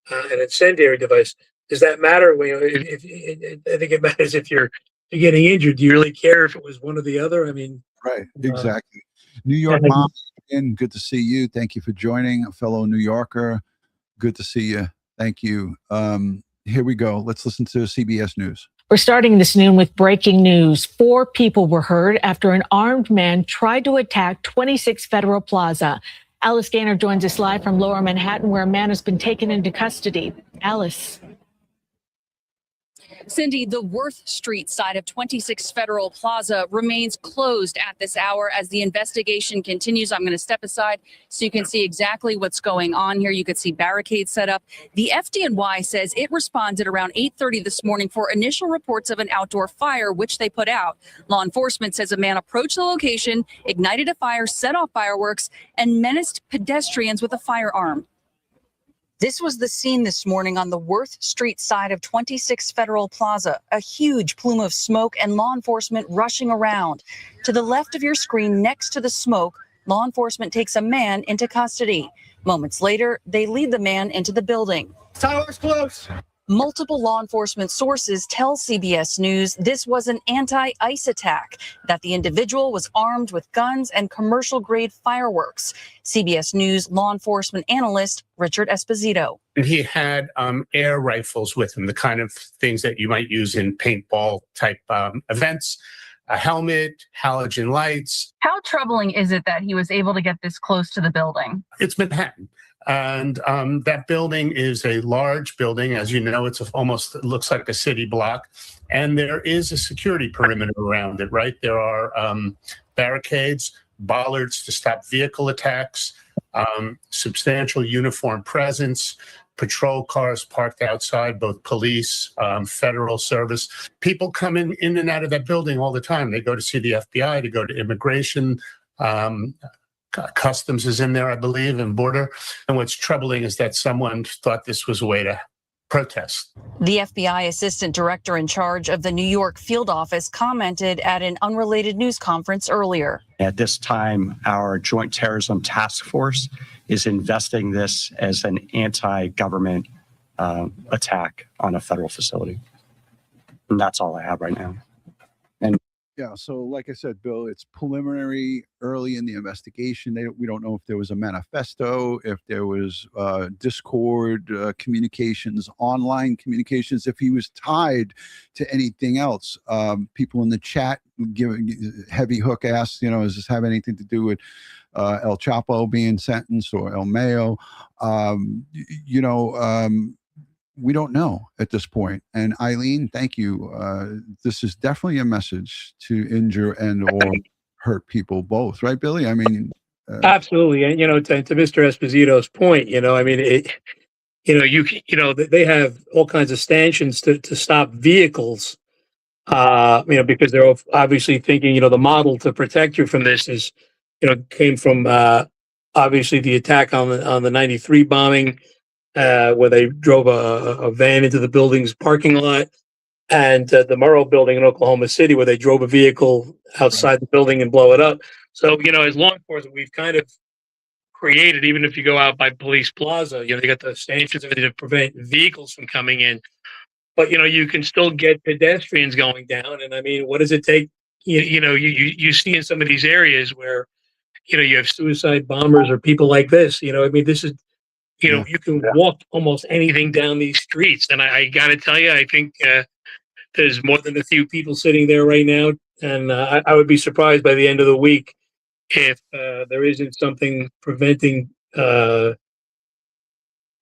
an incendiary device. Does that matter? I think it matters if you're getting injured. Do you really care if it was one or the other? I mean, right, exactly. New York Mom, again, good to see you. Thank you for joining, a fellow New Yorker. Good to see you. Thank you. Here we go. Let's listen to CBS News. We're starting this noon with breaking news. 4 people were hurt after an armed man tried to attack 26 Federal Plaza. Alice Gaynor joins us live from Lower Manhattan, where a man has been taken into custody. Alice. Cindy, the Worth Street side of 26 Federal Plaza remains closed at this hour as the investigation continues. I'm going to step aside so you can see exactly what's going on here. You could see barricades set up. The FDNY says it responded around 8:30 this morning for initial reports of an outdoor fire, which they put out. Law enforcement says a man approached the location, ignited a fire, set off fireworks, and menaced pedestrians with a firearm. This was the scene this morning on the Worth Street side of 26 Federal Plaza. A huge plume of smoke and law enforcement rushing around. To the left of your screen, next to the smoke, law enforcement takes a man into custody. Moments later, they lead the man into the building. Tower's close. Multiple law enforcement sources tell CBS News this was an anti-ICE attack, that the individual was armed with guns and commercial-grade fireworks. CBS News law enforcement analyst Richard Esposito. He had air rifles with him, the kind of things that you might use in paintball type events, a helmet, halogen lights. How troubling is it that he was able to get this close to the building? It's Manhattan. And that building is a large building. As you know, it looks like a city block. And there is a security perimeter around it, right? There are barricades, bollards to stop vehicle attacks, substantial uniform presence, patrol cars parked outside, both police, federal service. People come in and out of that building all the time. They go to see the FBI, to go to immigration, Customs is in there, I believe, and border. And what's troubling is that someone thought this was a way to protest. The FBI assistant director in charge of the New York field office commented at an unrelated news conference earlier. At this time, our Joint Terrorism Task Force is investigating this as an anti-government attack on a federal facility. And that's all I have right now. Yeah, so like I said, Bill, it's preliminary, early in the investigation. We don't know if there was a manifesto, if there was Discord communications, online communications, if he was tied to anything else. People in the chat giving heavy hook asks, does this have anything to do with El Chapo being sentenced or El Mayo? We don't know at this point. And Eileen, thank you. This is definitely a message to injure and or hurt people both, right, Billy? I mean, absolutely. And to Mr. Esposito's point, they have all kinds of stanchions to stop vehicles. Because they're obviously thinking, the model to protect you from this is, came from obviously the attack on the 93 bombing. Where they drove a van into the building's parking lot, and the Murrow building in Oklahoma City, where they drove a vehicle outside the building and blow it up. So, as law enforcement, we've kind of created, even if you go out by Police Plaza, they got the stanchions to prevent vehicles from coming in. But, you can still get pedestrians going down. And I mean, what does it take? You see in some of these areas where, you have suicide bombers or people like this, this is, you can walk almost anything down these streets. And I got to tell you, I think there's more than a few people sitting there right now. And I would be surprised by the end of the week if there isn't something preventing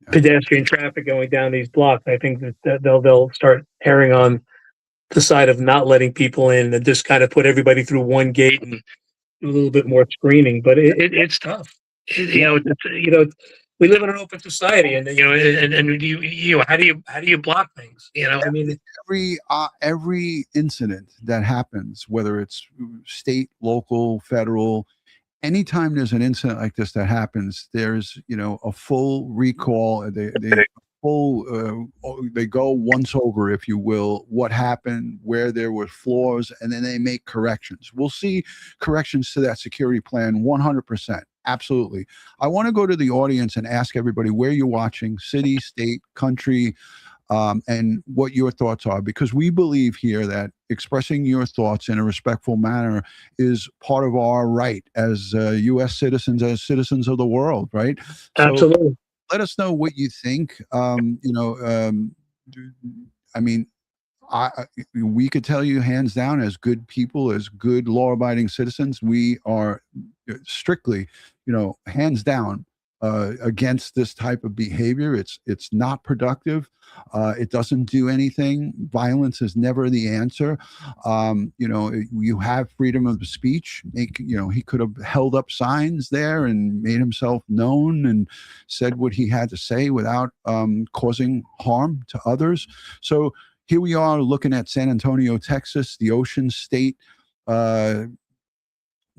pedestrian traffic going down these blocks. I think that they'll start erring on the side of not letting people in and just kind of put everybody through one gate and do a little bit more screening. But it's tough. We live in an open society, and how do you block things? Every incident that happens, whether it's state, local, federal, anytime there's an incident like this that happens, there's a full recall. They go once over, if you will, what happened, where there were flaws, and then they make corrections. We'll see corrections to that security plan 100%. Absolutely. I want to go to the audience and ask everybody where you're watching, city, state, country, and what your thoughts are, because we believe here that expressing your thoughts in a respectful manner is part of our right as U.S. citizens, as citizens of the world, right? Absolutely. So let us know what you think. we could tell you hands down, as good people, as good law-abiding citizens, we are strictly, hands down against this type of behavior. It's not productive. It doesn't do anything. Violence is never the answer. You have freedom of speech. He could have held up signs there and made himself known and said what he had to say without causing harm to others. So here we are looking at San Antonio, Texas, the Ocean State.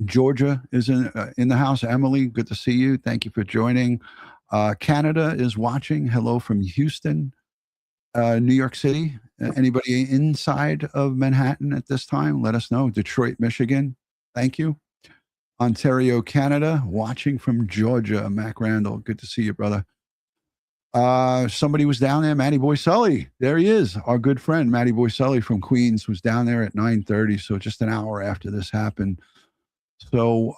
Georgia is in the house. Emily, good to see you. Thank you for joining. Canada is watching. Hello from Houston. New York City. Anybody inside of Manhattan at this time? Let us know. Detroit, Michigan. Thank you. Ontario, Canada. Watching from Georgia. Mac Randall. Good to see you, brother. Somebody was down there. Matty Boy Sully. There he is. Our good friend, Matty Boy Sully from Queens, was down there at 9:30. So just an hour after this happened. So,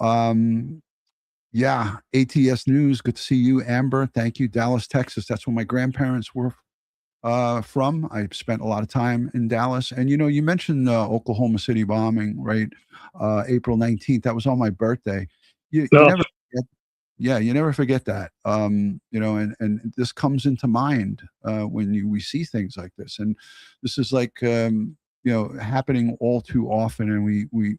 ATS News. Good to see you, Amber. Thank you. Dallas, Texas. That's where my grandparents were from. I spent a lot of time in Dallas. And, you mentioned the Oklahoma City bombing, right? April 19th. That was on my birthday. You never forget, you never forget that. And this comes into mind when we see things like this. And this is like, happening all too often. And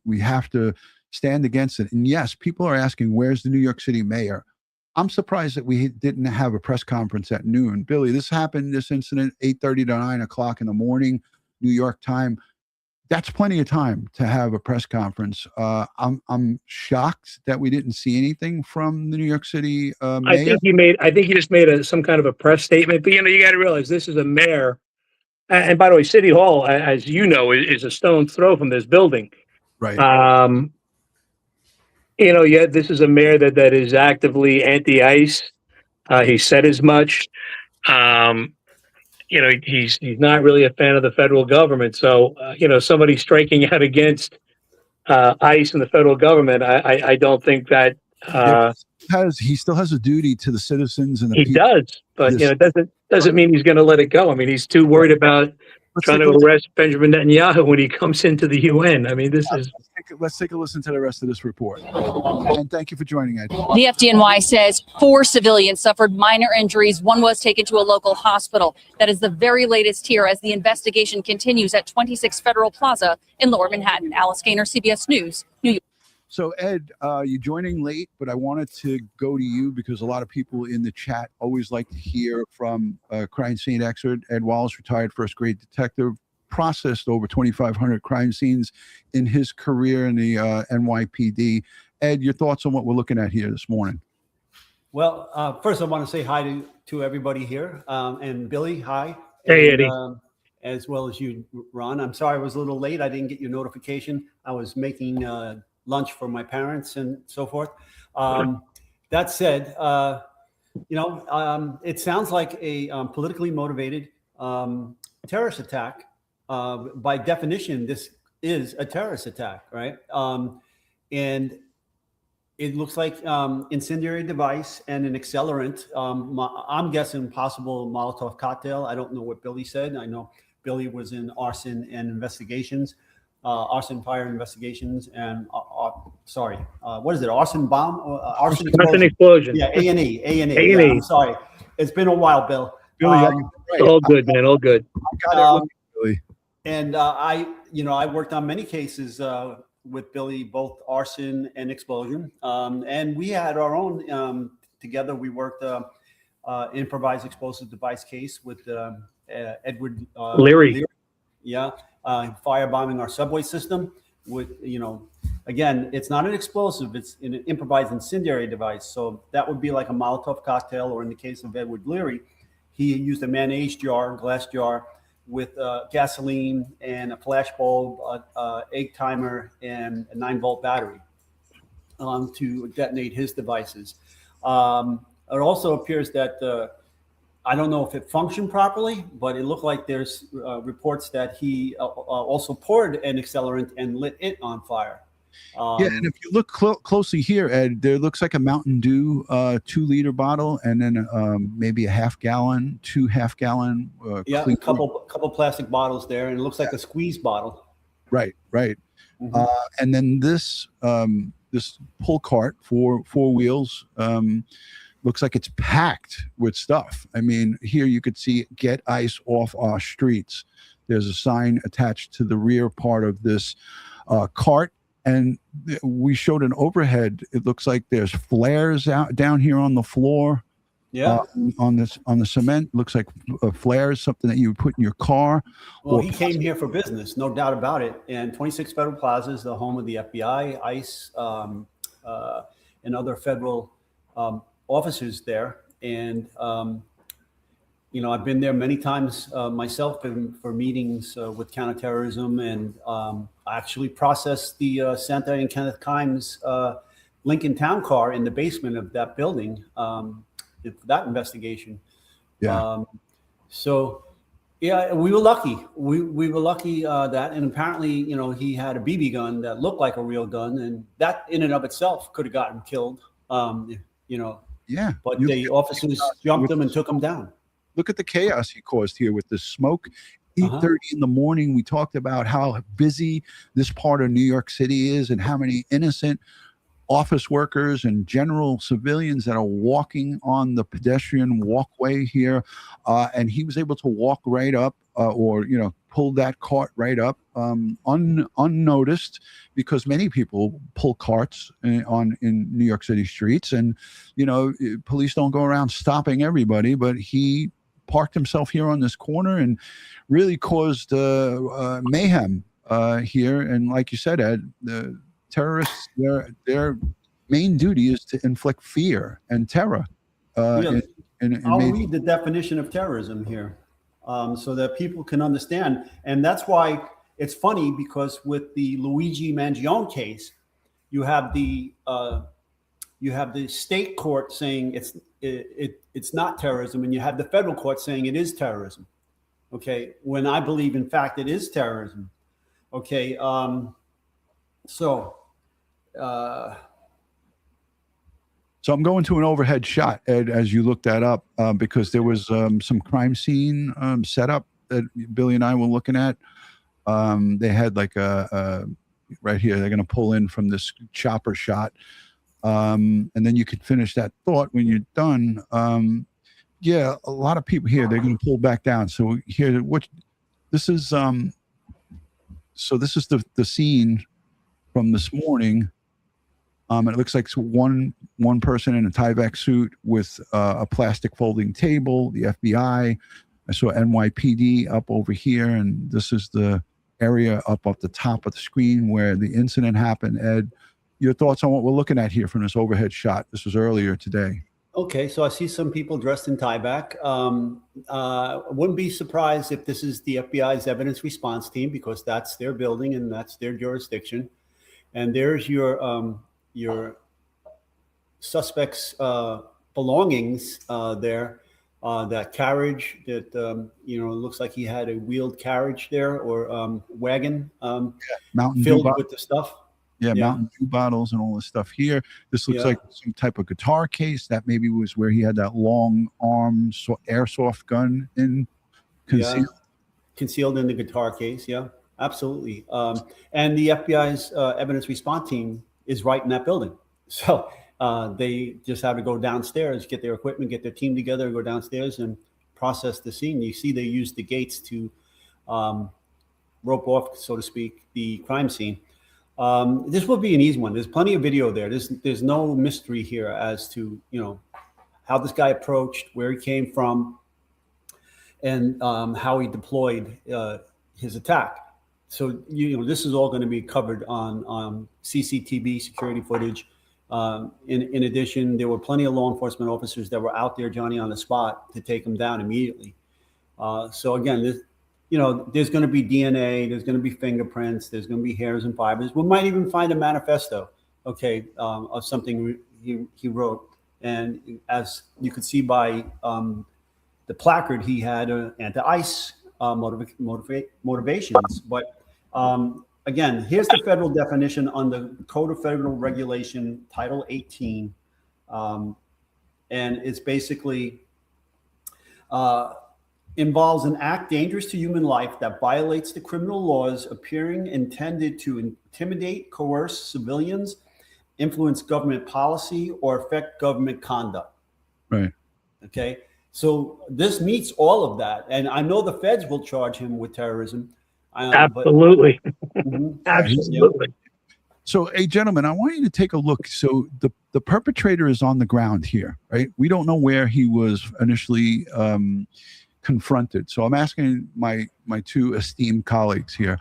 we have to stand against it. And yes, people are asking, where's the New York City mayor? I'm surprised that we didn't have a press conference at noon. Billy, this incident, 8:30 to 9 o'clock in the morning, New York time. That's plenty of time to have a press conference. I'm shocked that we didn't see anything from the New York City mayor. I think he just made some kind of a press statement. But you got to realize this is a mayor. And by the way, City Hall, as you know, is a stone's throw from this building. Right. This is a mayor that is actively anti-ICE. He said as much. He's not really a fan of the federal government. So, somebody striking out against ICE and the federal government, I don't think that he still has a duty to the citizens and the people. He does, but it doesn't mean he's going to let it go. I mean, he's too worried about trying to arrest Benjamin Netanyahu when he comes into the UN. I mean, let's take a listen to the rest of this report. And thank you for joining, Ed. The FDNY says 4 civilians suffered minor injuries. One was taken to a local hospital. That is the very latest here as the investigation continues at 26 Federal Plaza in Lower Manhattan. Alice Gaynor, CBS News, New York. So, Ed, you're joining late, but I wanted to go to you because a lot of people in the chat always like to hear from crime scene expert Ed Wallace, retired first-grade detective, processed over 2,500 crime scenes in his career in the NYPD. Ed, your thoughts on what we're looking at here this morning? Well, first I want to say hi to everybody here. And Billy, hi. Hey, Eddie. As well as you, Ron. I'm sorry I was a little late. I didn't get your notification. I was making lunch for my parents and so forth. That said, it sounds like a politically motivated terrorist attack. By definition, this is a terrorist attack, right? And it looks like incendiary device and an accelerant. I'm guessing possible Molotov cocktail. I don't know what Billy said. I know Billy was in arson and investigations. Arson fire investigations and what is it? Arson bomb? Arson explosion. Yeah, A&E. Yeah, I'm sorry. It's been a while, Bill. All good, man. All good. I got it, Billy. And I worked on many cases with Billy, both arson and explosion. And we had our own together. We worked improvised explosive device case with Edward Leary. Yeah. Firebombing our subway system with, again, it's not an explosive, it's an improvised incendiary device. So that would be like a Molotov cocktail, or in the case of Edward Leary, he used a mayonnaise jar, glass jar with gasoline and a flash bulb, egg timer, and a 9-volt battery to detonate his devices. It also appears that I don't know if it functioned properly, but it looked like there's reports that he also poured an accelerant and lit it on fire. Yeah, and if you look closely here, Ed, there looks like a Mountain Dew 2-liter bottle, and then maybe a half-gallon, 2 half-gallon. Yeah, a couple plastic bottles there, and it looks like a squeeze bottle. Right. Mm-hmm. And then this this pull cart for 4 wheels looks like it's packed with stuff. I mean, here you could see "Get ice off our streets." There's a sign attached to the rear part of this cart. And we showed an overhead. It looks like there's flares out down here on the floor. Yeah. On the cement, looks like flares, something that you would put in your car. Well, he came here for business, no doubt about it. And 26 Federal Plaza is the home of the FBI, ICE, and other federal officers there. And I've been there many times myself for meetings with counterterrorism, and I actually processed the Santa and Kenneth Kimes Lincoln Town car in the basement of that building for that investigation. Yeah. We were lucky. We were lucky that, and apparently, he had a BB gun that looked like a real gun, and that in and of itself could have gotten killed. Yeah. But the officers jumped him and took him down. Look at the chaos he caused here with the smoke. 8:30 in the morning, we talked about how busy this part of New York City is and how many innocent office workers and general civilians that are walking on the pedestrian walkway here. And he was able to walk right up pull that cart right up unnoticed, because many people pull carts in New York City streets. And, police don't go around stopping everybody, but he parked himself here on this corner and really caused mayhem here. And like you said, Ed, the terrorists, their main duty is to inflict fear and terror. I'll read the definition of terrorism here so that people can understand. And that's why it's funny, because with the Luigi Mangione case, you have the state court saying it's not terrorism, and you have the federal court saying it is terrorism. Okay, when I believe, in fact, it is terrorism. Okay, so I'm going to an overhead shot, Ed, as you look that up, because there was some crime scene setup that Billy and I were looking at. They had like a right here. They're going to pull in from this chopper shot. And then you could finish that thought when you're done. A lot of people here, they're going to pull back down. So here, this is the scene from this morning. It looks like one person in a Tyvek suit with a plastic folding table, the FBI. I saw NYPD up over here, and this is the area up the top of the screen where the incident happened. Ed, your thoughts on what we're looking at here from this overhead shot? This was earlier today. Okay, so I see some people dressed in Tyvek. Wouldn't be surprised if this is the FBI's evidence response team, because that's their building and that's their jurisdiction. And there's your suspect's belongings there. That carriage that looks like he had a wheeled carriage there, or wagon filled with the stuff. Mountain Dew bottles and all this stuff here. This looks like some type of guitar case that maybe was where he had that long arm airsoft gun concealed in the guitar case. Yeah, absolutely. And the FBI's evidence response team is right in that building. So they just have to go downstairs, get their equipment, get their team together, go downstairs and process the scene. You see, they use the gates to rope off, so to speak, the crime scene. This will be an easy one. There's plenty of video there. There's no mystery here as to, how this guy approached, where he came from, and how he deployed his attack. So, this is all going to be covered on CCTV security footage. In addition, there were plenty of law enforcement officers that were out there, Johnny, on the spot to take him down immediately. So again, there's going to be DNA, there's going to be fingerprints, there's going to be hairs and fibers. We might even find a manifesto, of something he wrote. And as you could see by the placard, he had anti-ICE motivations. But again, here's the federal definition on the Code of Federal Regulation, Title 18. And it's basically involves an act dangerous to human life that violates the criminal laws appearing intended to intimidate, coerce civilians, influence government policy, or affect government conduct. Right. Okay. So this meets all of that. And I know the feds will charge him with terrorism. Absolutely. Mhm. Absolutely. So, hey, gentlemen, I want you to take a look. So the perpetrator is on the ground here, right? We don't know where he was initially confronted. So I'm asking my two esteemed colleagues here.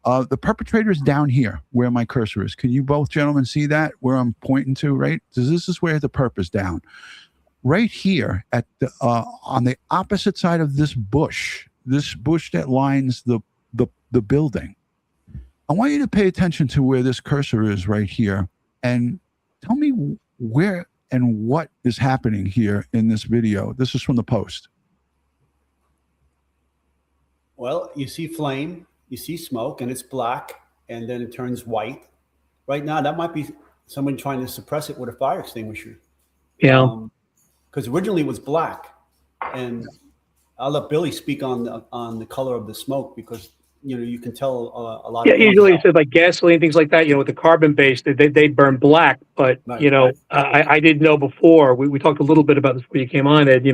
The perpetrator is down here where my cursor is. Can you both gentlemen see that where I'm pointing to, right? So this is where the perp is down. Right here at the on the opposite side of this bush that lines the building. I want you to pay attention to where this cursor is right here and tell me where and what is happening here in this video. This is from the Post. Well, you see flame, you see smoke, and it's black, and then it turns white. Right now, that might be someone trying to suppress it with a fire extinguisher. Yeah. Because originally it was black, and I'll let Billy speak on the color of the smoke because you can tell a lot. Yeah, usually it said like gasoline, things like that. With the carbon based, they burn black. But Right. I didn't know before. We talked a little bit about this before you came on, Ed.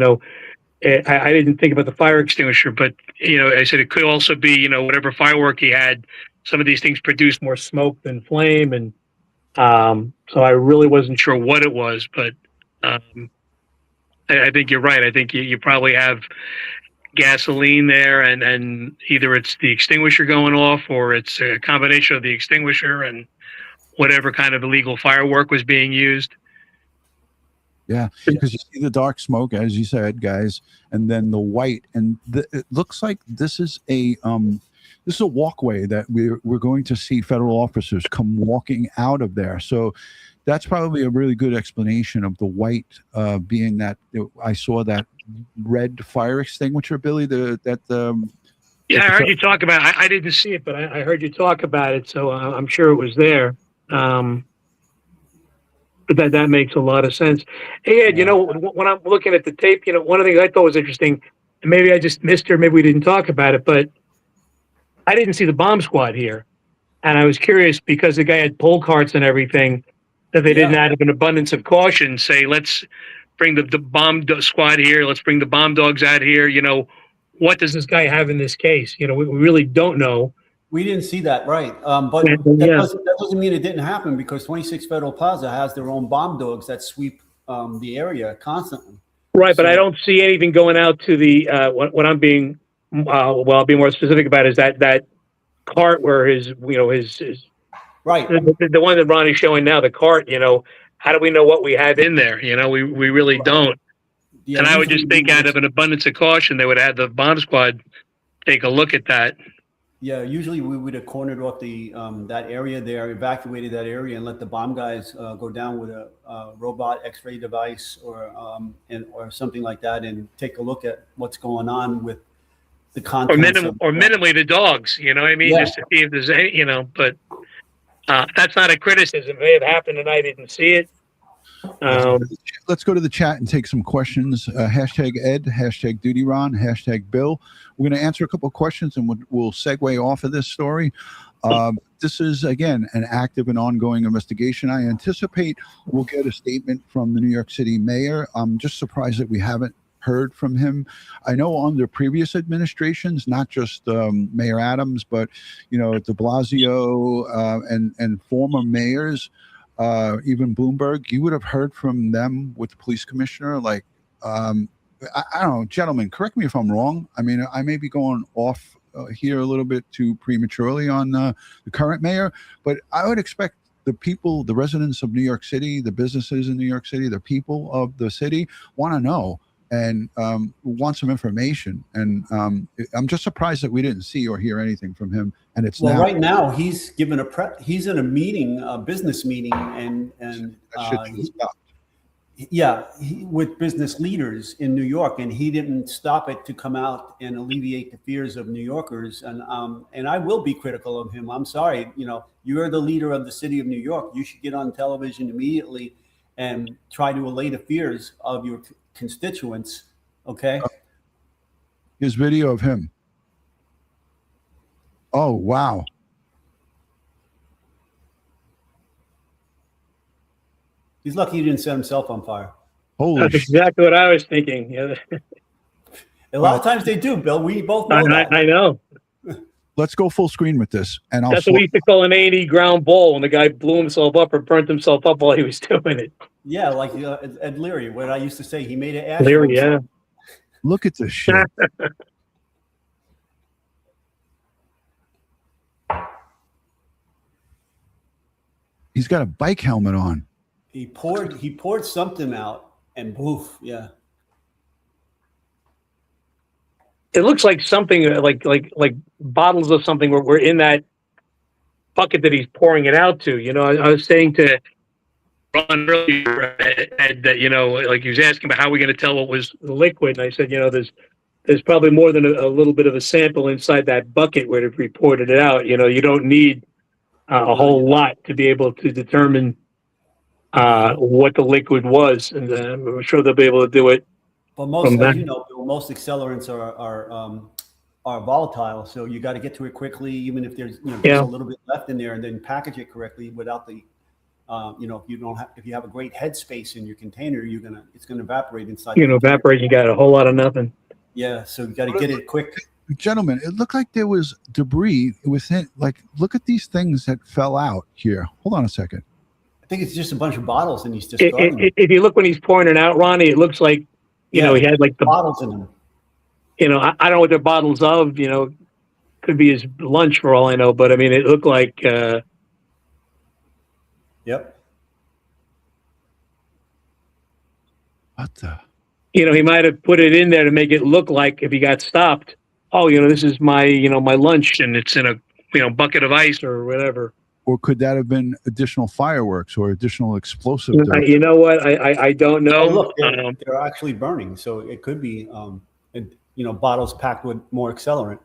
I didn't think about the fire extinguisher, but I said it could also be whatever firework he had. Some of these things produce more smoke than flame, and so I really wasn't sure what it was. But I think you're right. I think you probably have gasoline there, and either it's the extinguisher going off, or it's a combination of the extinguisher and whatever kind of illegal firework was being used. Yeah, because you see the dark smoke, as you said, guys, and then the white, and it looks like this is a walkway that we're going to see federal officers come walking out of there. So that's probably a really good explanation of the white being that I saw that red fire extinguisher, Billy. Yeah, I heard you talk about it. I didn't see it, but I heard you talk about it, so I'm sure it was there. But that makes a lot of sense. Hey, Ed, when I'm looking at the tape, one of the things I thought was interesting, and maybe I just missed it, or maybe we didn't talk about it, but I didn't see the bomb squad here. And I was curious because the guy had pull carts and everything, that they didn't, out of an abundance of caution, say, let's bring the bomb squad here, let's bring the bomb dogs out here. What does this guy have in this case? We really don't know. We didn't see that, right? But that doesn't mean it didn't happen, because 26 Federal Plaza has their own bomb dogs that sweep the area constantly. Right, but I don't see anything going out to the what I'm being I'll be more specific about is that cart where his right, the one that Ronnie's showing now, the cart. How do we know what we have in there? We really don't. Yeah, and I would just think, out of an abundance of caution, they would have the bomb squad take a look at that. Yeah, usually we would have cornered off the that area there, evacuated that area, and let the bomb guys go down with a robot X-ray device or something like that, and take a look at what's going on with the contents. Or minimally the dogs. You know what I mean? Yeah. Just to see if there's any. But that's not a criticism. It may have happened and I didn't see it. Let's go to the chat and take some questions. Hashtag Ed, hashtag DutyRon, hashtag Bill. We're going to answer a couple of questions and we'll segue off of this story. This is, again, an active and ongoing investigation. I anticipate we'll get a statement from the New York City mayor. I'm just surprised that we haven't heard from him. I know under previous administrations, not just Mayor Adams, but, de Blasio and former mayors, even Bloomberg, you would have heard from them with the police commissioner. Like, I don't know, gentlemen, correct me if I'm wrong. I mean, I may be going off here a little bit too prematurely on the current mayor, but I would expect the people, the residents of New York City, the businesses in New York City, the people of the city want to know and want some information. And I'm just surprised that we didn't see or hear anything from him. And it's right now he's given he's in a meeting, a business meeting, and with business leaders in New York, and he didn't stop it to come out and alleviate the fears of New Yorkers. And I will be critical of him. I'm sorry, you're the leader of the city of New York. You should get on television immediately and try to allay the fears of your constituents. Okay. His video of him. Oh, wow. He's lucky he didn't set himself on fire. Holy That's exactly what I was thinking. Yeah. A lot of times they do, Bill. We both know that. I know. Let's go full screen with this. And That's what we used to call an A&E ground ball when the guy blew himself up or burnt himself up while he was doing it. Yeah, like Ed Leary, what I used to say, he made it ash. Leary, yeah. Look at this shit. He's got a bike helmet on. He poured something out and poof, yeah. It looks like something like bottles of something were in that bucket that he's pouring it out to. I was saying to Ron earlier, Ed, that like he was asking about how we're going to tell what was the liquid, and I said, there's probably more than a little bit of a sample inside that bucket where they've reported it out. You don't need a whole lot to be able to determine what the liquid was, and I'm sure they'll be able to do it. But most, as you know, most accelerants are volatile, so you got to get to it quickly, even if there's just a little bit left in there, and then package it correctly without the, if you have a great headspace in your container, it's gonna evaporate inside. Evaporate. You got a whole lot of nothing. Yeah, so you got to get it quick. Gentlemen, it looked like there was debris within. Like, look at these things that fell out here. Hold on a second. I think it's just a bunch of bottles, and he's just. If you look when he's pouring it out, Ronnie, it looks like he had like the bottles in them. I don't know what they're bottles of. Could be his lunch for all I know. But I mean, it looked like. Yep. What the? He might have put it in there to make it look like if he got stopped. Oh, this is my my lunch, and it's in a bucket of ice or whatever. Or could that have been additional fireworks or additional explosive? You know what? I don't know. Oh, look, they're actually burning, so it could be bottles packed with more accelerant.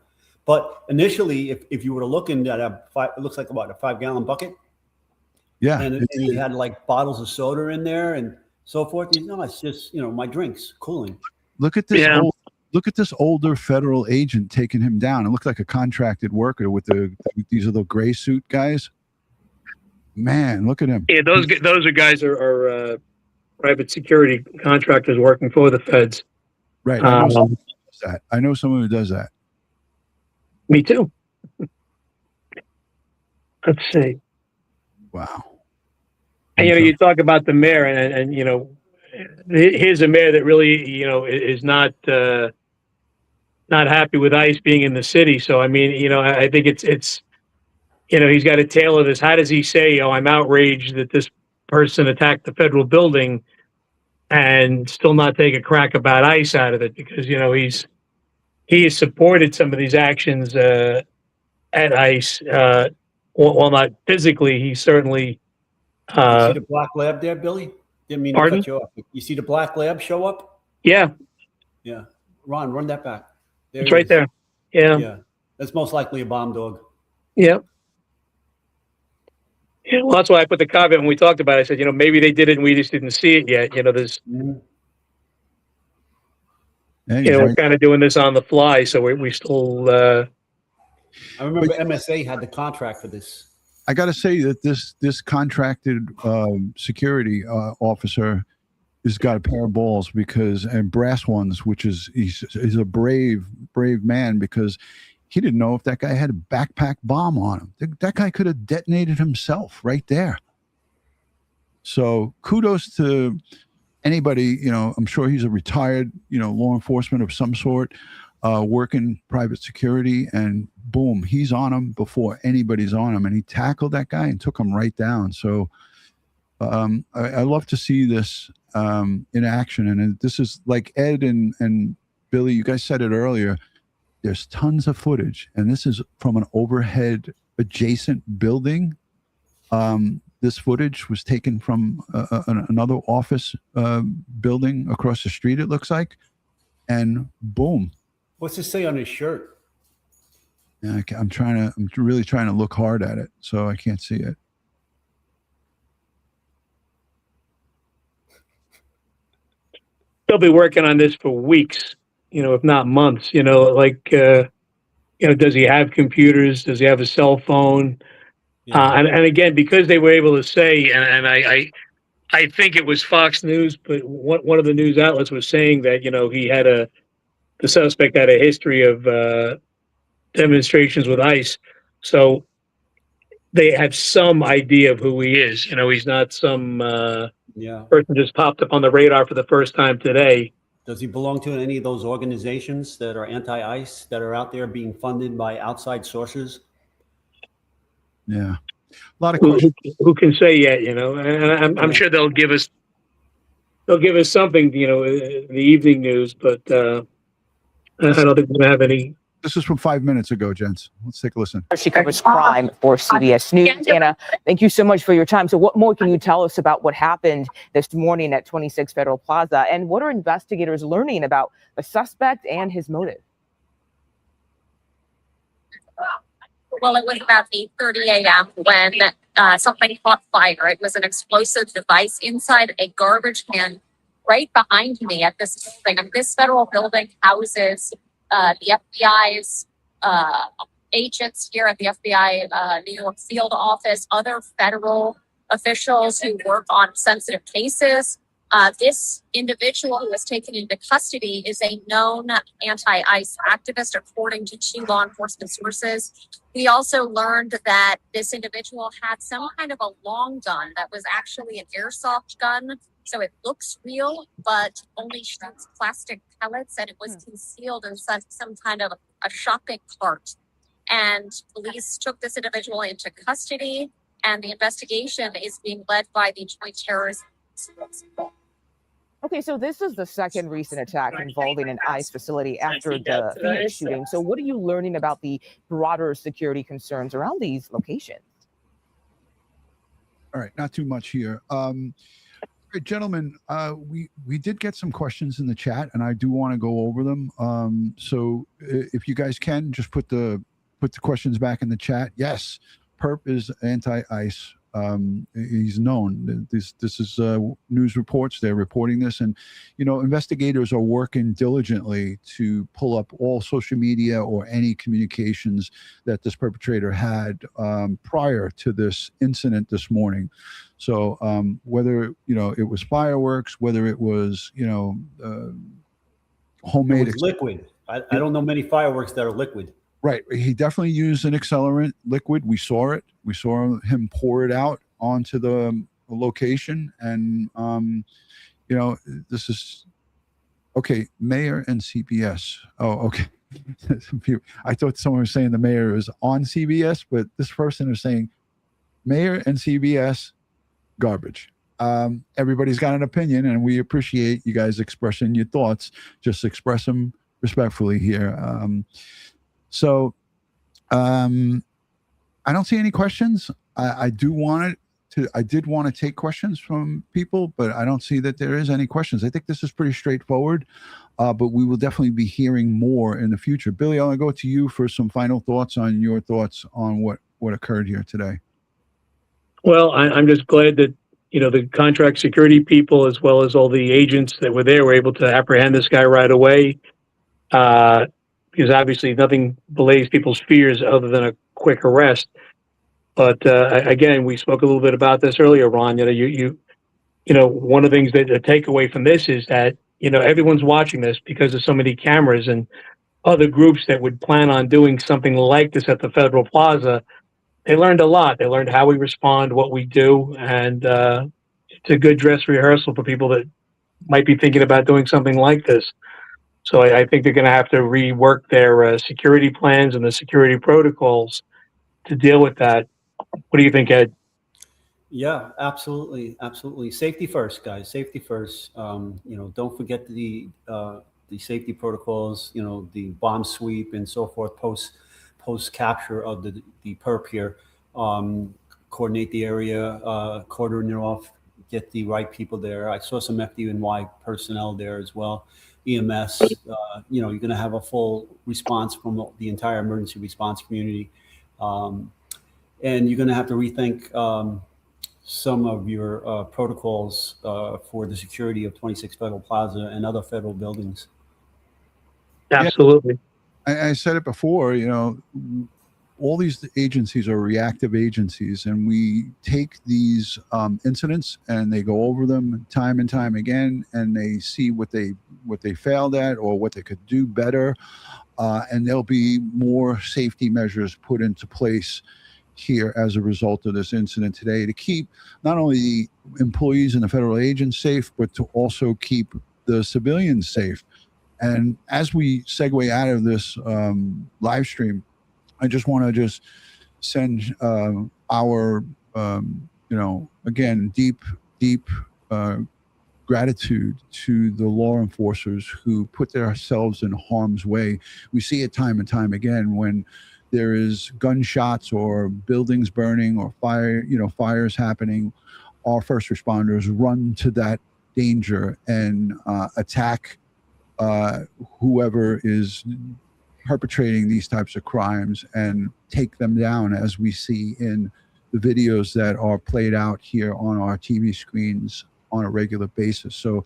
But initially, if you were to look in that, it looks like about a 5-gallon bucket. Yeah, and you had like bottles of soda in there and so forth. It's just my drinks cooling. Look at this. Yeah. Look at this older federal agent taking him down. It looked like a contracted worker with these little gray suit guys. Man, look at him. Yeah, those are guys are private security contractors working for the feds. Right. I know someone who does that. I know someone who does that. Me too. Let's see. Wow. And you talk about the mayor, and here's a mayor that really is not happy with ICE being in the city. So I mean, I think it's he's got to tailor this. How does he say, I'm outraged that this person attacked the federal building, and still not take a crack about ICE out of it? Because he has supported some of these actions at ICE. While not physically, he certainly. You see the black lab there, Billy? Didn't mean to cut you off. You see the black lab show up? Yeah. Yeah. Ron, run that back. It's right there. Yeah. Yeah. That's most likely a bomb dog. Yeah. Yeah. Well, that's why I put the caveat when we talked about it. I said, maybe they did it and we just didn't see it yet. There's, we're kind of doing this on the fly. So we still. I remember MSA had the contract for this. I got to say that this contracted security officer has got a pair of balls and brass ones, which he's a brave man, because he didn't know if that guy had a backpack bomb on him. That guy could have detonated himself right there. So kudos to anybody. I'm sure he's a retired law enforcement of some sort, working private security, and boom, he's on him before anybody's on him, and he tackled that guy and took him right down. So I love to see this in action. And this is like Ed and Billy, you guys said it earlier, there's tons of footage, and this is from an overhead adjacent building. this footage was taken from another office building across the street, it looks like, and boom. What's it say on his shirt? Yeah, I'm really trying to look hard at it, so I can't see it. They'll be working on this for weeks, if not months, does he have computers? Does he have a cell phone? Yeah. And again, because they were able to say, and I think it was Fox News, but one of the news outlets was saying that, the suspect had a history of demonstrations with ICE. So they have some idea of who he is. He's not some person just popped up on the radar for the first time today. Does he belong to any of those organizations that are anti-ICE that are out there being funded by outside sources? Yeah, a lot of questions. Who can say yet? And I'm sure they'll give us something. The evening news, but I don't think we're gonna have any. This is from 5 minutes ago, gents. Let's take a listen. She covers crime for CBS News. Anna, thank you so much for your time. So what more can you tell us about what happened this morning at 26 Federal Plaza? And what are investigators learning about the suspect and his motive? Well, it was about 8:30 a.m. when something caught fire. It was an explosive device inside a garbage can right behind me at this building. And this federal building houses the FBI's agents here at the FBI New York field office, other federal officials who work on sensitive cases. This individual who was taken into custody is a known anti-ICE activist, according to two law enforcement sources. We also learned that this individual had some kind of a long gun that was actually an airsoft gun. So it looks real, but only shoots plastic pellets, and it was concealed in some kind of a shopping cart. And police took this individual into custody, and the investigation is being led by the Joint Terrorism. Okay, so this is the second recent attack involving an ICE facility after the Phoenix shooting. So what are you learning about the broader security concerns around these locations? All right, not too much here. Great, gentlemen, we did get some questions in the chat, and I do want to go over them. So if you guys can, just put the questions back in the chat. Yes, Perp is anti-ICE. He's known. This is news reports. They're reporting this, and investigators are working diligently to pull up all social media or any communications that this perpetrator had prior to this incident this morning. So whether it was fireworks, whether it was homemade, it was liquid. I don't know many fireworks that are liquid. Right. He definitely used an accelerant liquid. We saw it. We saw him pour it out onto the location. And, this is okay. Mayor and CBS. Oh, okay. I thought someone was saying the mayor is on CBS, but this person is saying mayor and CBS garbage. Everybody's got an opinion, and we appreciate you guys expressing your thoughts. Just express them respectfully here. So I don't see any questions. I did want to take questions from people, but I don't see that there is any questions. I think this is pretty straightforward, but we will definitely be hearing more in the future. Billy, I'll go to you for some final thoughts on your thoughts on what occurred here today. Well, I'm just glad that, the contract security people, as well as all the agents that were there, were able to apprehend this guy right away. Because obviously nothing belays people's fears other than a quick arrest. But again, we spoke a little bit about this earlier, Ron. One of the things that the takeaway from this is that everyone's watching this because of so many cameras, and other groups that would plan on doing something like this at the Federal Plaza. They learned a lot. They learned how we respond, what we do, and it's a good dress rehearsal for people that might be thinking about doing something like this. So I think they're going to have to rework their security plans and the security protocols to deal with that. What do you think, Ed? Yeah, absolutely. Absolutely. Safety first, guys. Safety first. Don't forget the safety protocols, the bomb sweep and so forth post capture of the perp here. coordinate the area, cordon it off, get the right people there. I saw some FDNY personnel there as well, EMS. You're going to have a full response from the entire emergency response community. And you're going to have to rethink some of your protocols for the security of 26 Federal Plaza and other federal buildings. Absolutely. I said it before, all these agencies are reactive agencies, and we take these incidents and they go over them time and time again, and they see what they failed at or what they could do better, and there'll be more safety measures put into place here as a result of this incident today to keep not only the employees and the federal agents safe, but to also keep the civilians safe. And as we segue out of this live stream, I just want to send our, again, deep gratitude to the law enforcers who put themselves in harm's way. We see it time and time again when there is gunshots or buildings burning or fires happening. Our first responders run to that danger and attack whoever is perpetrating these types of crimes and take them down, as we see in the videos that are played out here on our TV screens on a regular basis. So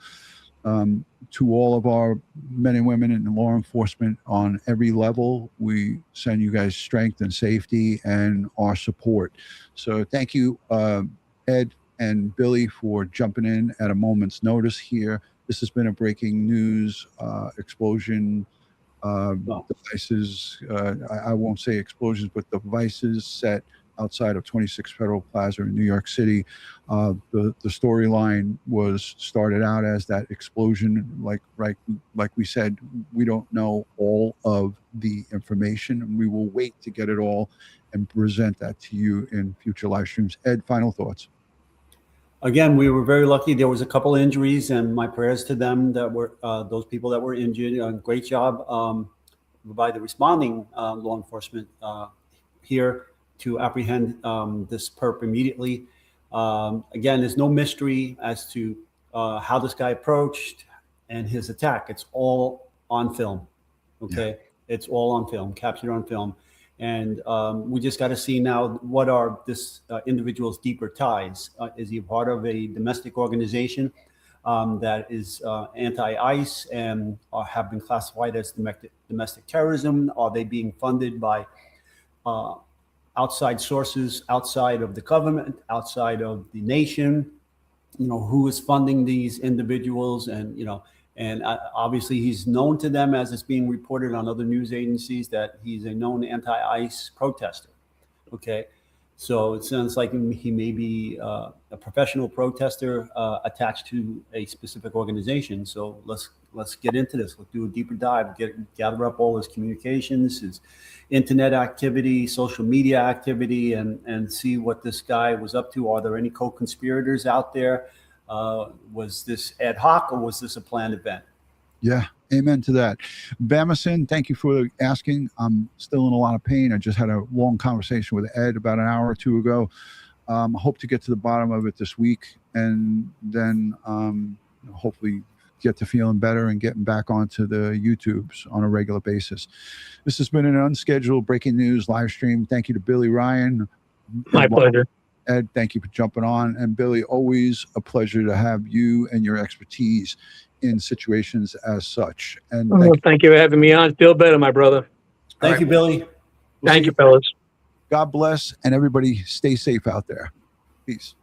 to all of our men and women in law enforcement on every level, we send you guys strength and safety and our support. So thank you, Ed and Billy, for jumping in at a moment's notice here. This has been a breaking news explosion. Devices, I won't say explosions, but devices set outside of 26 Federal Plaza in New York City. The storyline was started out as that explosion. Like we said, we don't know all of the information. We will wait to get it all and present that to you in future live streams. Ed, final thoughts. Again, we were very lucky. There was a couple injuries, and my prayers to them that were those people that were injured. Great job by the responding law enforcement here to apprehend this perp immediately. Again, there's no mystery as to how this guy approached and his attack. It's all on film. Okay, yeah. It's all on film, captured on film. And we just got to see now what are this individual's deeper ties. Is he part of a domestic organization that is anti-ICE and have been classified as domestic terrorism? Are they being funded by outside sources, outside of the government, outside of the nation? Who is funding these individuals? And obviously he's known to them, as it's being reported on other news agencies, that he's a known anti-ICE protester. Okay, so it sounds like he may be a professional protester attached to a specific organization. So let's get into this. Let's do a deeper dive. Gather up all his communications, his internet activity, social media activity, and see what this guy was up to. Are there any co-conspirators out there? Was this ad hoc or was this a planned event? Yeah, amen to that. Bamison, thank you for asking. I'm still in a lot of pain. I just had a long conversation with Ed about an hour or two ago. I hope to get to the bottom of it this week, and then hopefully get to feeling better and getting back onto the YouTubes on a regular basis. This has been an unscheduled breaking news live stream. Thank you to Billy Ryan. My pleasure. Ed, thank you for jumping on. And Billy, always a pleasure to have you and your expertise in situations as such. And thank you for having me on. Feel better, my brother. Thank you, Billy. Thank you, fellas. God bless, and everybody stay safe out there. Peace.